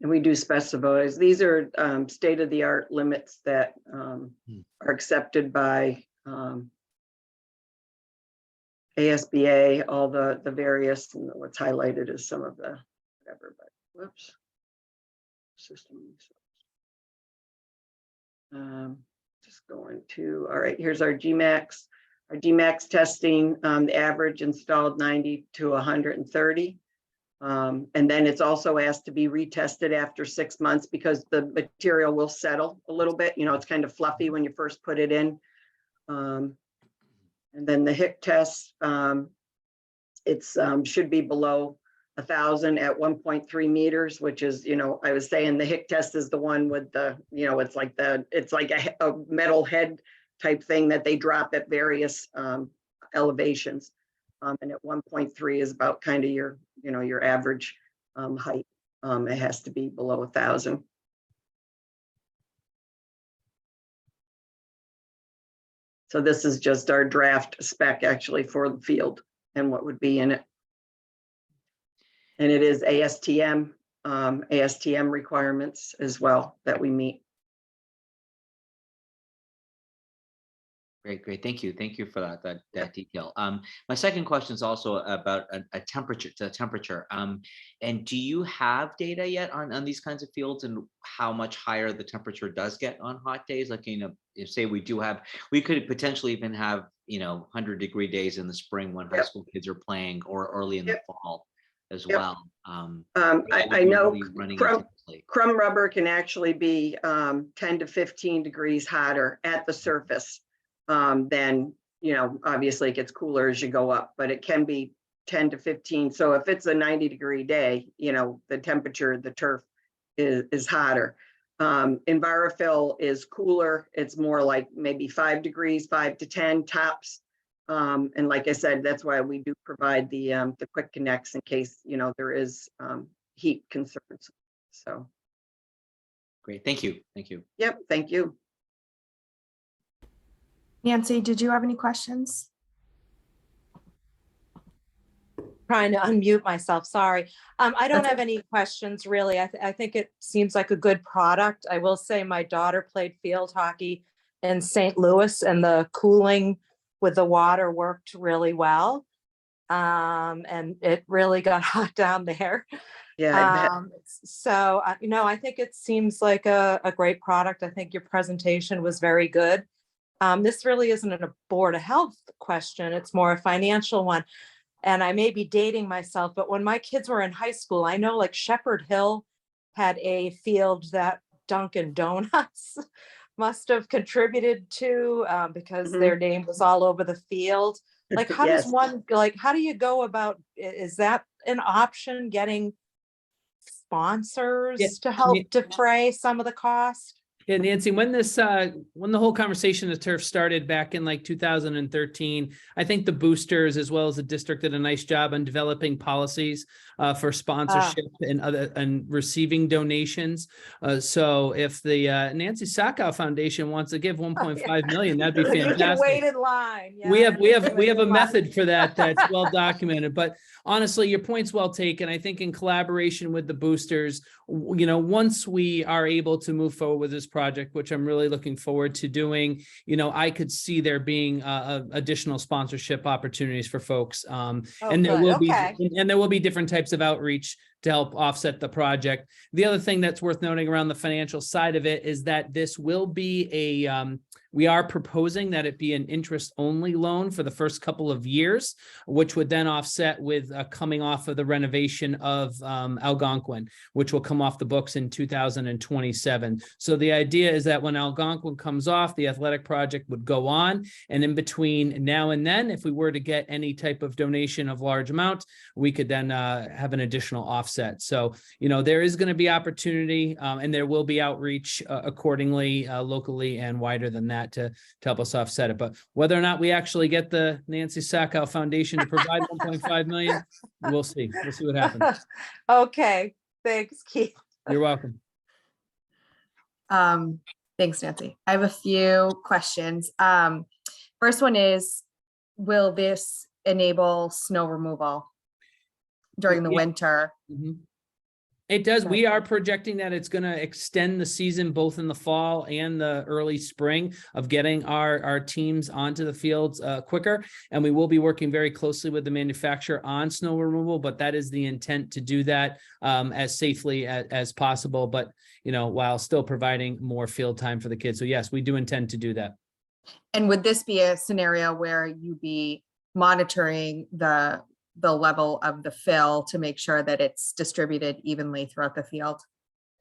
And we do specify, these are state-of-the-art limits that are accepted by ASBA, all the various, and what's highlighted is some of the whatever, but whoops. System. Just going to, all right, here's our GMAX. Our GMAX testing, the average installed 90 to 130. And then it's also asked to be retested after 6 months because the material will settle a little bit. You know, it's kind of fluffy when you first put it in. And then the HIC test, it's should be below 1,000 at 1.3 meters, which is, you know, I was saying the HIC test is the one with the, you know, it's like a metal head type thing that they drop at various elevations. And at 1.3 is about kind of your, you know, your average height. It has to be below 1,000. So this is just our draft spec actually for the field and what would be in it. And it is ASTM requirements as well that we meet. Great. Thank you. Thank you for that detail. My second question is also about a temperature. And do you have data yet on these kinds of fields and how much higher the temperature does get on hot days? Like, you know, if say we could potentially even have, you know, 100-degree days in the spring when high school kids are playing, or early in the fall as well. I know crumb rubber can actually be 10 to 15 degrees hotter at the surface. Then, you know, obviously it gets cooler as you go up, but it can be 10 to 15. So if it's a 90-degree day, you know, the temperature, the turf is hotter. Envirofill is cooler. It's more like maybe 5 degrees, 5 to 10 tops. And like I said, that's why we do provide the quick connects in case, you know, there is heat concerns. So. Great. Thank you. Thank you. Yep. Thank you. Nancy, did you have any questions? Trying to unmute myself, sorry. I don't have any questions really. I think it seems like a good product. I will say my daughter played field hockey in St. Louis and the cooling with the water worked really well. And it really got hot down there. Yeah. So, you know, I think it seems like a great product. I think your presentation was very good. This really isn't a Board of Health question. It's more a financial one. And I may be dating myself, but when my kids were in high school, I know like Shepherd Hill had a field that Dunkin' Donuts must have contributed to because their name was all over the field. Like, how does one, like, how do you go about, is that an option, getting sponsors to help defray some of the cost? Yeah, Nancy, when the whole conversation of turf started back in like 2013, I think the boosters as well as the district did a nice job on developing policies for sponsorship and receiving donations. So if the Nancy Sackow Foundation wants to give 1.5 million, that'd be fantastic. You can wait in line. Yeah, we have a method for that that's well documented. But honestly, your point's well taken. I think in collaboration with the boosters, you know, once we are able to move forward with this project, which I'm really looking forward to doing, you know, I could see there being additional sponsorship opportunities for folks. And there will be different types of outreach to help offset the project. The other thing that's worth noting around the financial side of it is that this will be we are proposing that it be an interest-only loan for the first couple of years, which would then offset with coming off of the renovation of Algonquin, which will come off the books in 2027. So the idea is that when Algonquin comes off, the athletic project would go on. And in between now and then, if we were to get any type of donation of large amount, we could then have an additional offset. So, there is going to be opportunity and there will be outreach accordingly, locally and wider than that to help us offset it. But whether or not we actually get the Nancy Sacco Foundation to provide 1.5 million, we'll see. We'll see what happens. Okay, thanks, Keith. You're welcome. Thanks, Nancy. I have a few questions. First one is, will this enable snow removal during the winter? Mhm. It does. We are projecting that it's going to extend the season both in the fall and the early spring of getting our teams onto the fields quicker. And we will be working very closely with the manufacturer on snow removal, but that is the intent to do that as safely as possible, but while still providing more field time for the kids. So yes, we do intend to do that. And would this be a scenario where you'd be monitoring the level of the fill to make sure that it's distributed evenly throughout the field?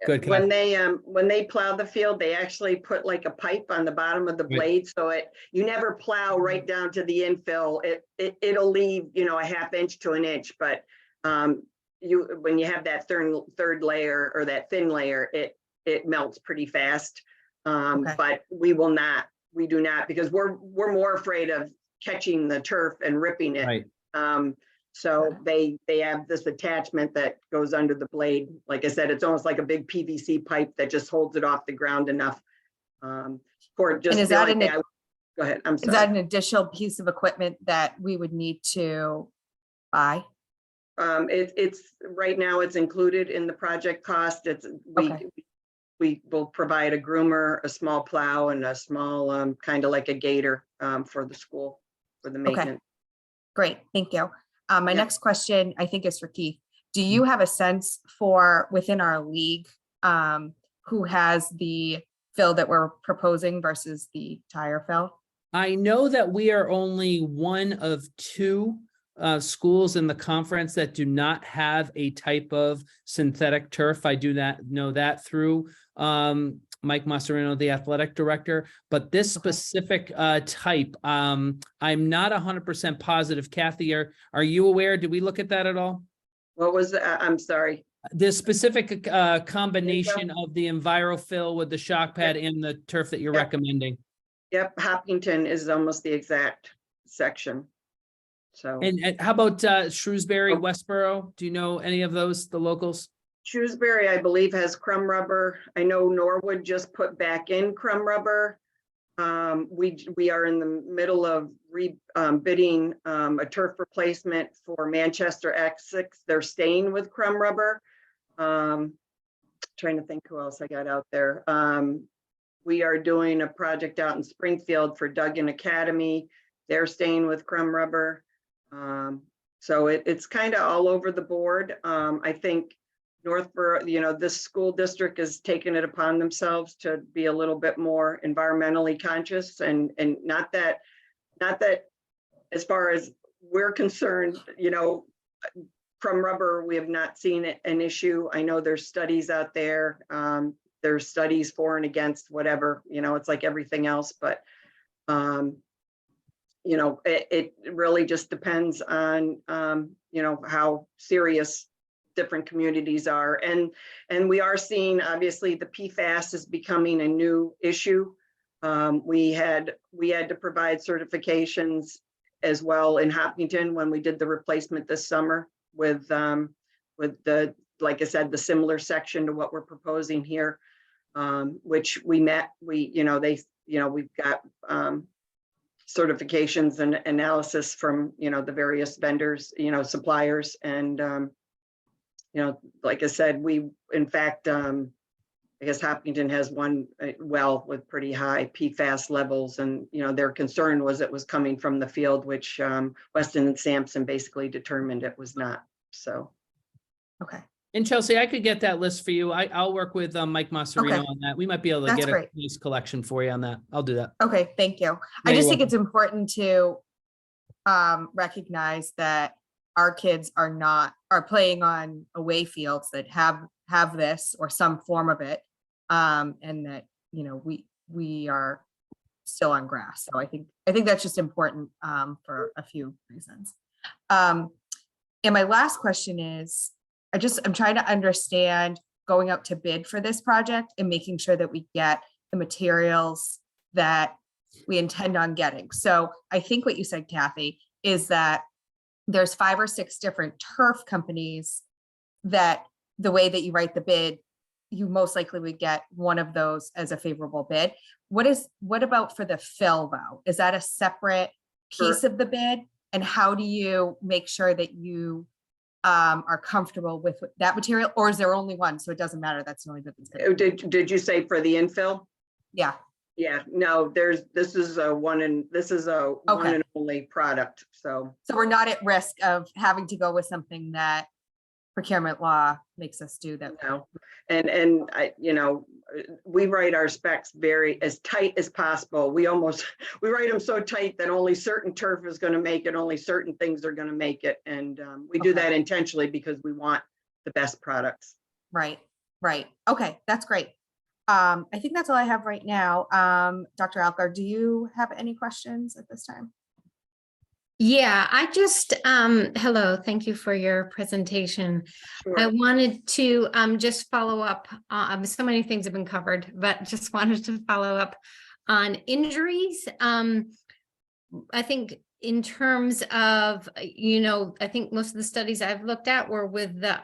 Good. When they plow the field, they actually put like a pipe on the bottom of the blade, so you never plow right down to the infill. It'll leave a half inch to an inch, but when you have that third layer or that thin layer, it melts pretty fast. But we do not, because we're more afraid of catching the turf and ripping it. Right. So they have this attachment that goes under the blade. Like I said, it's almost like a big PVC pipe that just holds it off the ground enough. For just. And is that go ahead. I'm sorry. Is that an additional piece of equipment that we would need to buy? It's right now it's included in the project cost. We will provide a groomer, a small plow, and a small kind of like a gator for the school for the maintenance. Okay. Great, thank you. My next question, I think, is for Keith. Do you have a sense for within our league who has the fill that we're proposing versus the tire fill? I know that we are only one of two schools in the conference that do not have a type of synthetic turf. I do not know that through Mike Masserino, the athletic director, but this specific type, I'm not 100% positive. Kathy, are you aware? Did we look at that at all? What was I'm sorry. The specific combination of the EnviroFill with the shock pad and the turf that you're recommending. Yep, Hopkinton is almost the exact section. So. And how about Shrewsbury, Westboro? Do you know any of those, the locals? Shrewsbury, I believe, has crumb rubber. I know Norwood just put back in crumb rubber. We are in the middle of bidding a turf replacement for Manchester X6. They're staying with crumb rubber. Trying to think who else I got out there. We are doing a project out in Springfield for Duggan Academy. They're staying with crumb rubber. So it's kind of all over the board. I think Northborough, this school district has taken it upon themselves to be a little bit more environmentally conscious, and not that as far as we're concerned, crumb rubber, we have not seen an issue. I know there's studies out there. There's studies for and against whatever, it's like everything else, but it really just depends on how serious different communities are, and we are seeing, obviously, the PFAS is becoming a new issue. We had to provide certifications as well in Hopkinton when we did the replacement this summer with the, like I said, the similar section to what we're proposing here, which we met. We've got certifications and analysis from the various vendors, suppliers, and like I said, we, in fact, I guess Hopkinton has one well with pretty high PFAS levels, and their concern was it was coming from the field, which Weston and Sampson basically determined it was not. So, okay, And Chelsea, I could get that list for you. I'll work with Mike Masserino Okay. on that. We might be able to That's get a great. nice collection for you on that. I'll do that. Okay, thank you. I Yeah, just you're think it's important to recognize that our kids are playing on away fields that have this or some form of it. And that, you know, we are still on grass. So I think that's just important for a few reasons. And my last question is, I'm trying to understand going out to bid for this project and making sure that we get the materials that we intend on getting. So I think what you said, Kathy, is that there's 5 or 6 different turf companies that the way that you write the bid, you most likely would get one of those as a favorable bid. What about for the fill though? Is that a separate piece of the bid? And how do you make sure that you are comfortable with that material, or is there only one? So it doesn't matter. That's the only bid that's gonna be. Did you say for the infill? Yeah. Yeah, no, this is a one and Okay. only product, so. So we're not at risk of having to go with something that procurement law makes us do that. No, and I, you know, we write our specs very as tight as possible. We write them so tight that only certain turf is going to make it, only certain things are going to make it. And we do Okay. that intentionally because we want the best products. Right. Okay, that's great. I think that's all I have right now. Dr. Algar, do you have any questions at this time? Yeah, I just, hello, thank you for your presentation. Sure. I wanted to just follow up, so many things have been covered, but just wanted to follow up on injuries. I think in terms of, you know, I think most of the studies I've looked at were with the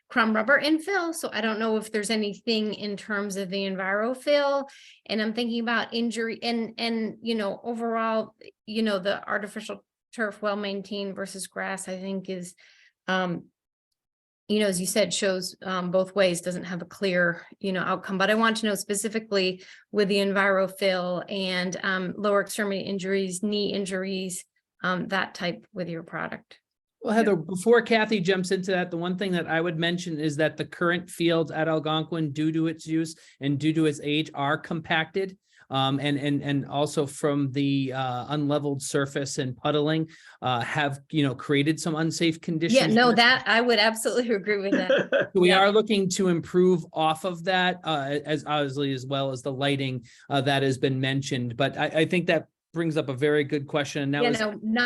crumb rubber infill. So I don't know if there's anything in terms of the EnviroFill, and I'm thinking about injury and, you know, overall, you know, the artificial turf well-maintained versus grass, I think is, you know, as you said, shows both ways, doesn't have a clear, you know, outcome. But I want to know specifically with the EnviroFill and lower extremity injuries, knee injuries, that type with your product. Well, Heather, before Kathy jumps into that, the one thing that I would mention is that the current fields at Algonquin, due to its use and due to its age, are compacted. And also from the unleveled surface and puddling have, you know, created some unsafe conditions. Yeah, no, that I would absolutely agree with that. We Yeah. are looking to improve off of that, as obviously as well as the lighting that has been mentioned. But I think that brings up a very good question, and that was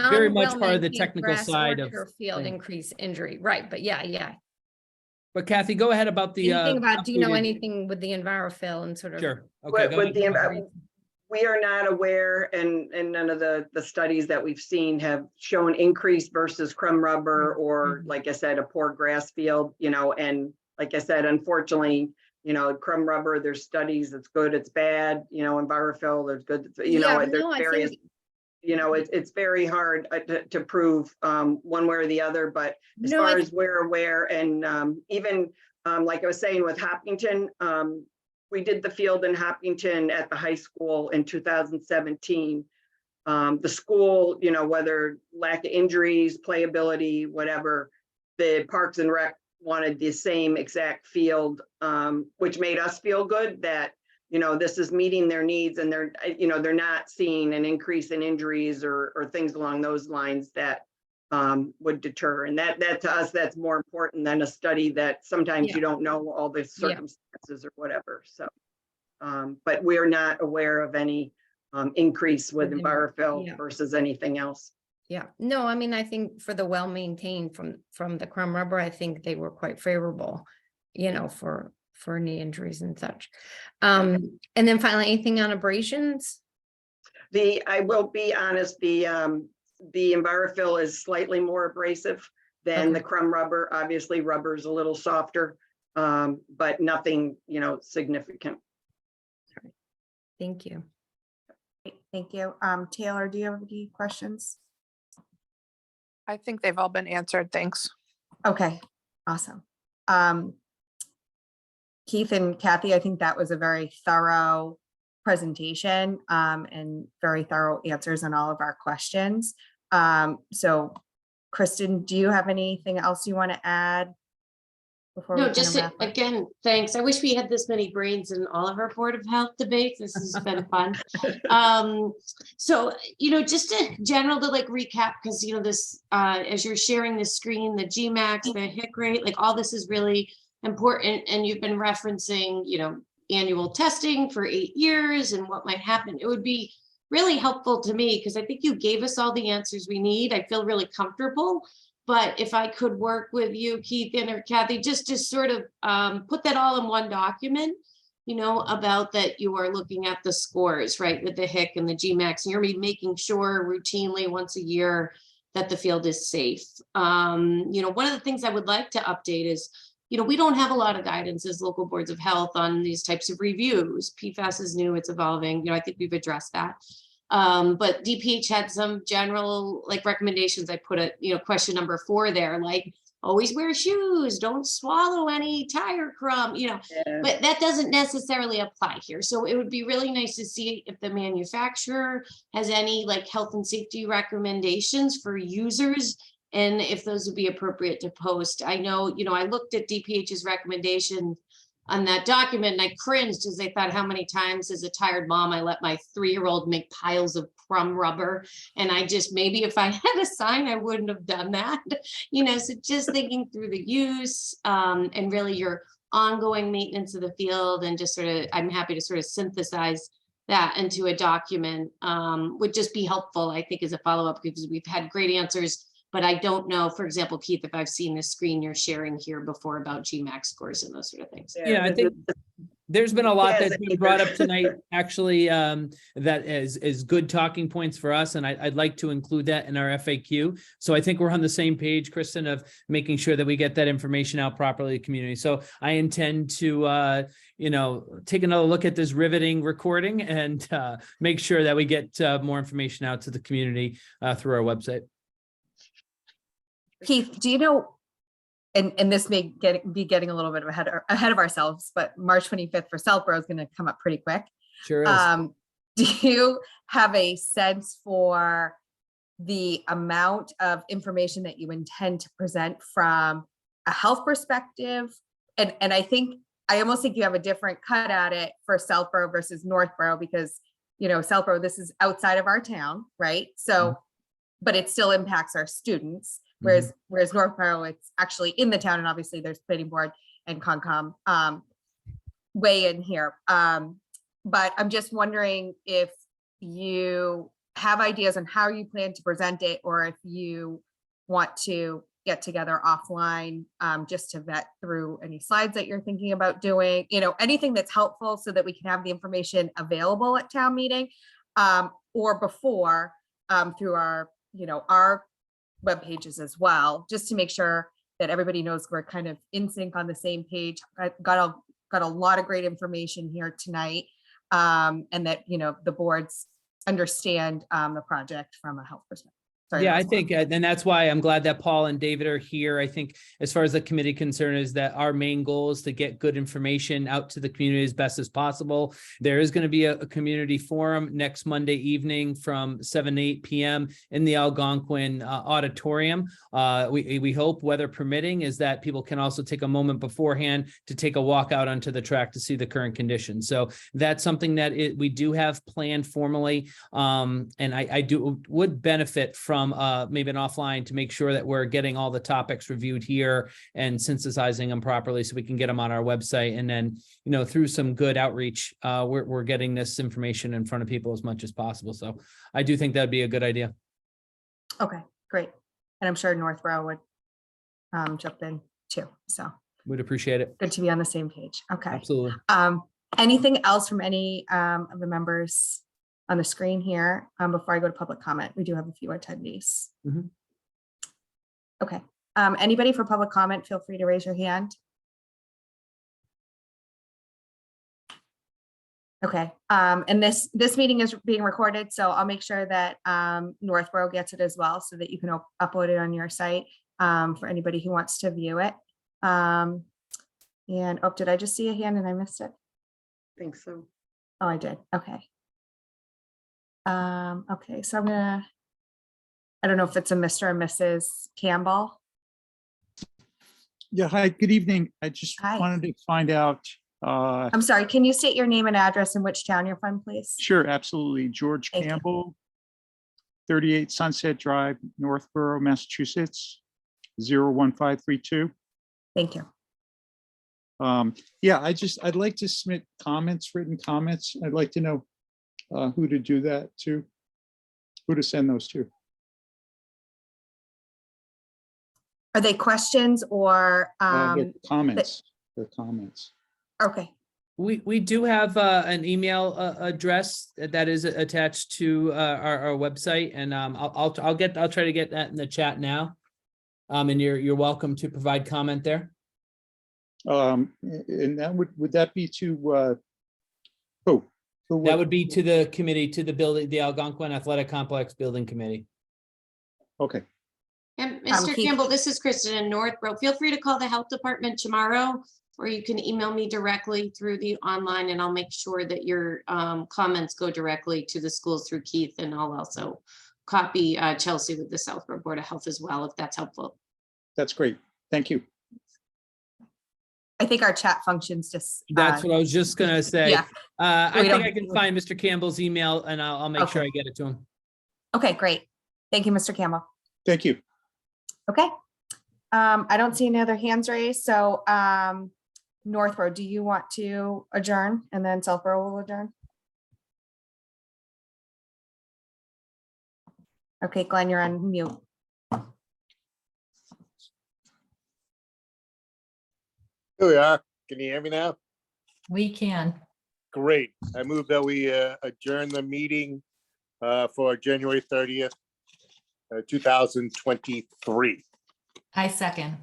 very much part of the technical side of field increase injury, right? But yeah. But Kathy, go ahead about the Anything about, do you know updated- anything with the EnviroFill and sort of? Sure. Okay. Go With ahead. we are not aware, and none of the studies that we've seen have shown increase versus crumb rubber or, like I said, a poor grass field, you know, and like I said, unfortunately, you know, crumb rubber, there's studies, it's good, it's bad, you know, EnviroFill, there's good, you know, there's various, you know, it's very hard to prove one way or the other, but as far as we're aware, and even like I was saying with Hopkinton, we did the field in Hopkinton at the high school in 2017. The school, you know, whether lack of injuries, playability, whatever, the Parks and Rec wanted the same exact field, which made us feel good that, you know, this is meeting their needs, and they're, you know, they're not seeing an increase in injuries or things along those lines that would deter. And that to us, that's more important than a study that sometimes you don't know all the circumstances or whatever. So, but we're not aware of any increase with EnviroFill versus anything else. Yeah, no, I mean, I think for the well-maintained from the crumb rubber, I think they were quite favorable, you know, for knee injuries and such. And then finally, anything on abrasions? I will be honest, the EnviroFill is slightly more abrasive than the crumb rubber. Obviously, rubber is a little softer, but nothing, you know, significant. Thank you. Thank you. Taylor, do you have any questions? I think they've all been answered. Thanks. Okay, awesome. Keith and Kathy, I think that was a very thorough presentation and very thorough answers on all of our questions. So Kristen, do you have anything else you want to add before we No, kind just of wrap up? again, thanks. I wish we had this many brains in all of our Board of Health debates. This has been fun. So, just a general to like recap, because, this, as you're sharing the screen, the GMAX, the HIC rate, like all this is really important. And you've been referencing, annual testing for 8 years and what might happen. It would be really helpful to me because I think you gave us all the answers we need. I feel really comfortable. But if I could work with you, Keith and or Kathy, just to sort of put that all in one document, about that you are looking at the scores, right, with the HIC and the GMAX, and you're making sure routinely once a year that the field is safe. One of the things I would like to update is, we don't have a lot of guidance as local boards of health on these types of reviews. PFAS is new, it's evolving. I think we've addressed that. But DPH had some general recommendations. I put a, question number 4 there, like always wear shoes, don't swallow any tire crumb, but that doesn't necessarily apply here. So it would be really nice to see if the manufacturer has any health and safety recommendations for users and if those would be appropriate to post. I know, I looked at DPH's recommendation on that document and I cringed as I thought how many times as a tired mom I let my 3-year-old make piles of crumb rubber, and I just, maybe if I had a sign I wouldn't have done that. So just thinking through the use and really your ongoing maintenance of the field, and just sort of, I'm happy to sort of synthesize that into a document would just be helpful, I think, as a follow-up, because we've had great answers. But I don't know, for example, Keith, if I've seen the screen you're sharing here before about GMAX scores and those sort of things. Yeah, I think there's been a lot that's been brought up tonight, actually, that is good talking points for us. And I'd like to include that in our FAQ. So I think we're on the same page, Kristen, of making sure that we get that information out properly to the community. So I intend to, take another look at this riveting recording and make sure that we get more information out to the community through our website. Keith, do you know, and this may be getting a little bit ahead of ourselves, but March 25th for Southborough is going to come up pretty quick. Sure is. Do you have a sense for the amount of information that you intend to present from a health perspective? And I almost think you have a different cut at it for Southborough versus Northborough, because, Southborough, this is outside of our town, right? So, but it still impacts our students. Whereas Northborough, it's actually in the town, and obviously there's planning board and Concom weigh in here. But I'm just wondering if you have ideas on how you plan to present it, or if you want to get together offline just to vet through any slides that you're thinking about doing, anything that's helpful so that we can have the information available at town meeting or before through our web pages as well, just to make sure that everybody knows we're kind of in sync on the same page. I got a lot of great information here tonight, and that the boards understand the project from a health perspective. Sorry, Yeah, I think, and that's why I'm glad that Paul and David are here. I think as far as the committee concern is that our main goal is to get good information out to the community as best as possible. There is going to be a community forum next Monday evening from 7 to 8 p.m. in the Algonquin auditorium. We hope, weather permitting, is that people can also take a moment beforehand to take a walk out onto the track to see the current conditions. So that's something that we do have planned formally. And I would benefit from maybe an offline to make sure that we're getting all the topics reviewed here and synthesizing them properly so we can get them on our website. And then, through some good outreach, we're getting this information in front of people as much as possible. So I do think that'd be a good idea. Okay, great. And I'm sure Northborough would jump in too. So we'd appreciate it. Good to be on the same page. Okay. Absolutely. Anything else from any of the members on the screen here before I go to public comment? We do have a few attendees. Okay. Anybody for public comment, feel free to raise your hand. Okay. And this meeting is being recorded, so I'll make sure that Northborough gets it as well, so that you can upload it on your site for anybody who wants to view it. And did I just see a hand and I missed it? I think so. Oh, I did. Okay. Okay, so I don't know if it's a Mr. or Mrs. Campbell. Yeah, hi, good evening. I just Hi. wanted to find out, I'm sorry, can you state your name and address and which town you're from, please? sure, absolutely. George Thank you. Campbell, 38 Sunset Drive, Northborough, Massachusetts, 01532. Thank you. Yeah, I'd like to submit comments, written comments. I'd like to know who to do that to, who to send those to. Are they questions or, They're comments, they're comments. okay, We do have an email address that is attached to our website, and I'll try to get that in the chat now. And you're welcome to provide comment there. And that would that be to who? That would be to the committee, to the building, the Algonquin Athletic Complex Building Committee. Okay. And Mr. Keith. Campbell, this is Kristen in Northborough. Feel free to call the health department tomorrow, or you can email me directly through the online, and I'll make sure that your comments go directly to the schools through Keith, and I'll also copy Chelsea with the Southborough Board of Health as well, if that's helpful. That's great. Thank you. I think our chat functions just. That's what I was just gonna say. Yeah. I We think don't- I can find Mr. Campbell's email, and I'll make sure Okay. I get it to him. Okay, great. Thank you, Mr. Campbell. Thank you. Okay. I don't see any other hands raised, so Northborough, do you want to adjourn and then Southborough will adjourn? Okay, Glenn, you're on mute. Here we are. Can you hear me now? We can. Great. I move that we adjourn the meeting for January 30th, 2023. I second.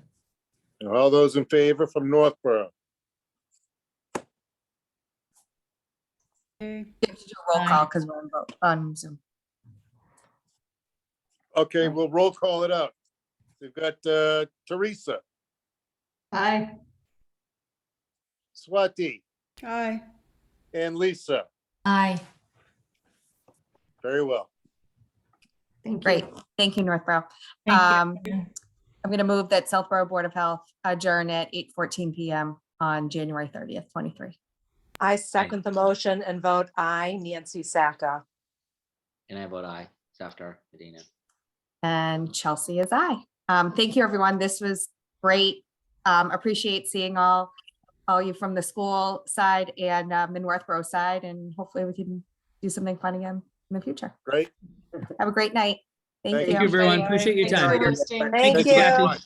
And all those in favor from Northborough? Okay. You have to do a roll call because we're on Zoom. Okay, we'll roll call it out. We've got Teresa, Aye. Swati, Aye. and Lisa. Aye. Very well. Thank you. Great. Thank you, Northborough. Thank you. I'm going to move that Southborough Board of Health adjourn at 8:14 p.m. on January 30th, 23. I second the motion and vote aye, Nancy Sacca. And I vote aye, Safdar Medina. And Chelsea is aye. Thank you, everyone. This was great. Appreciate seeing all you from the school side and the Northborough side, and hopefully we can do something fun again in the future. Great. Have a great night. Thank Thank you. Thank you, everyone. Appreciate your Thanks for time. hosting. Thank Thanks, you. Kathy.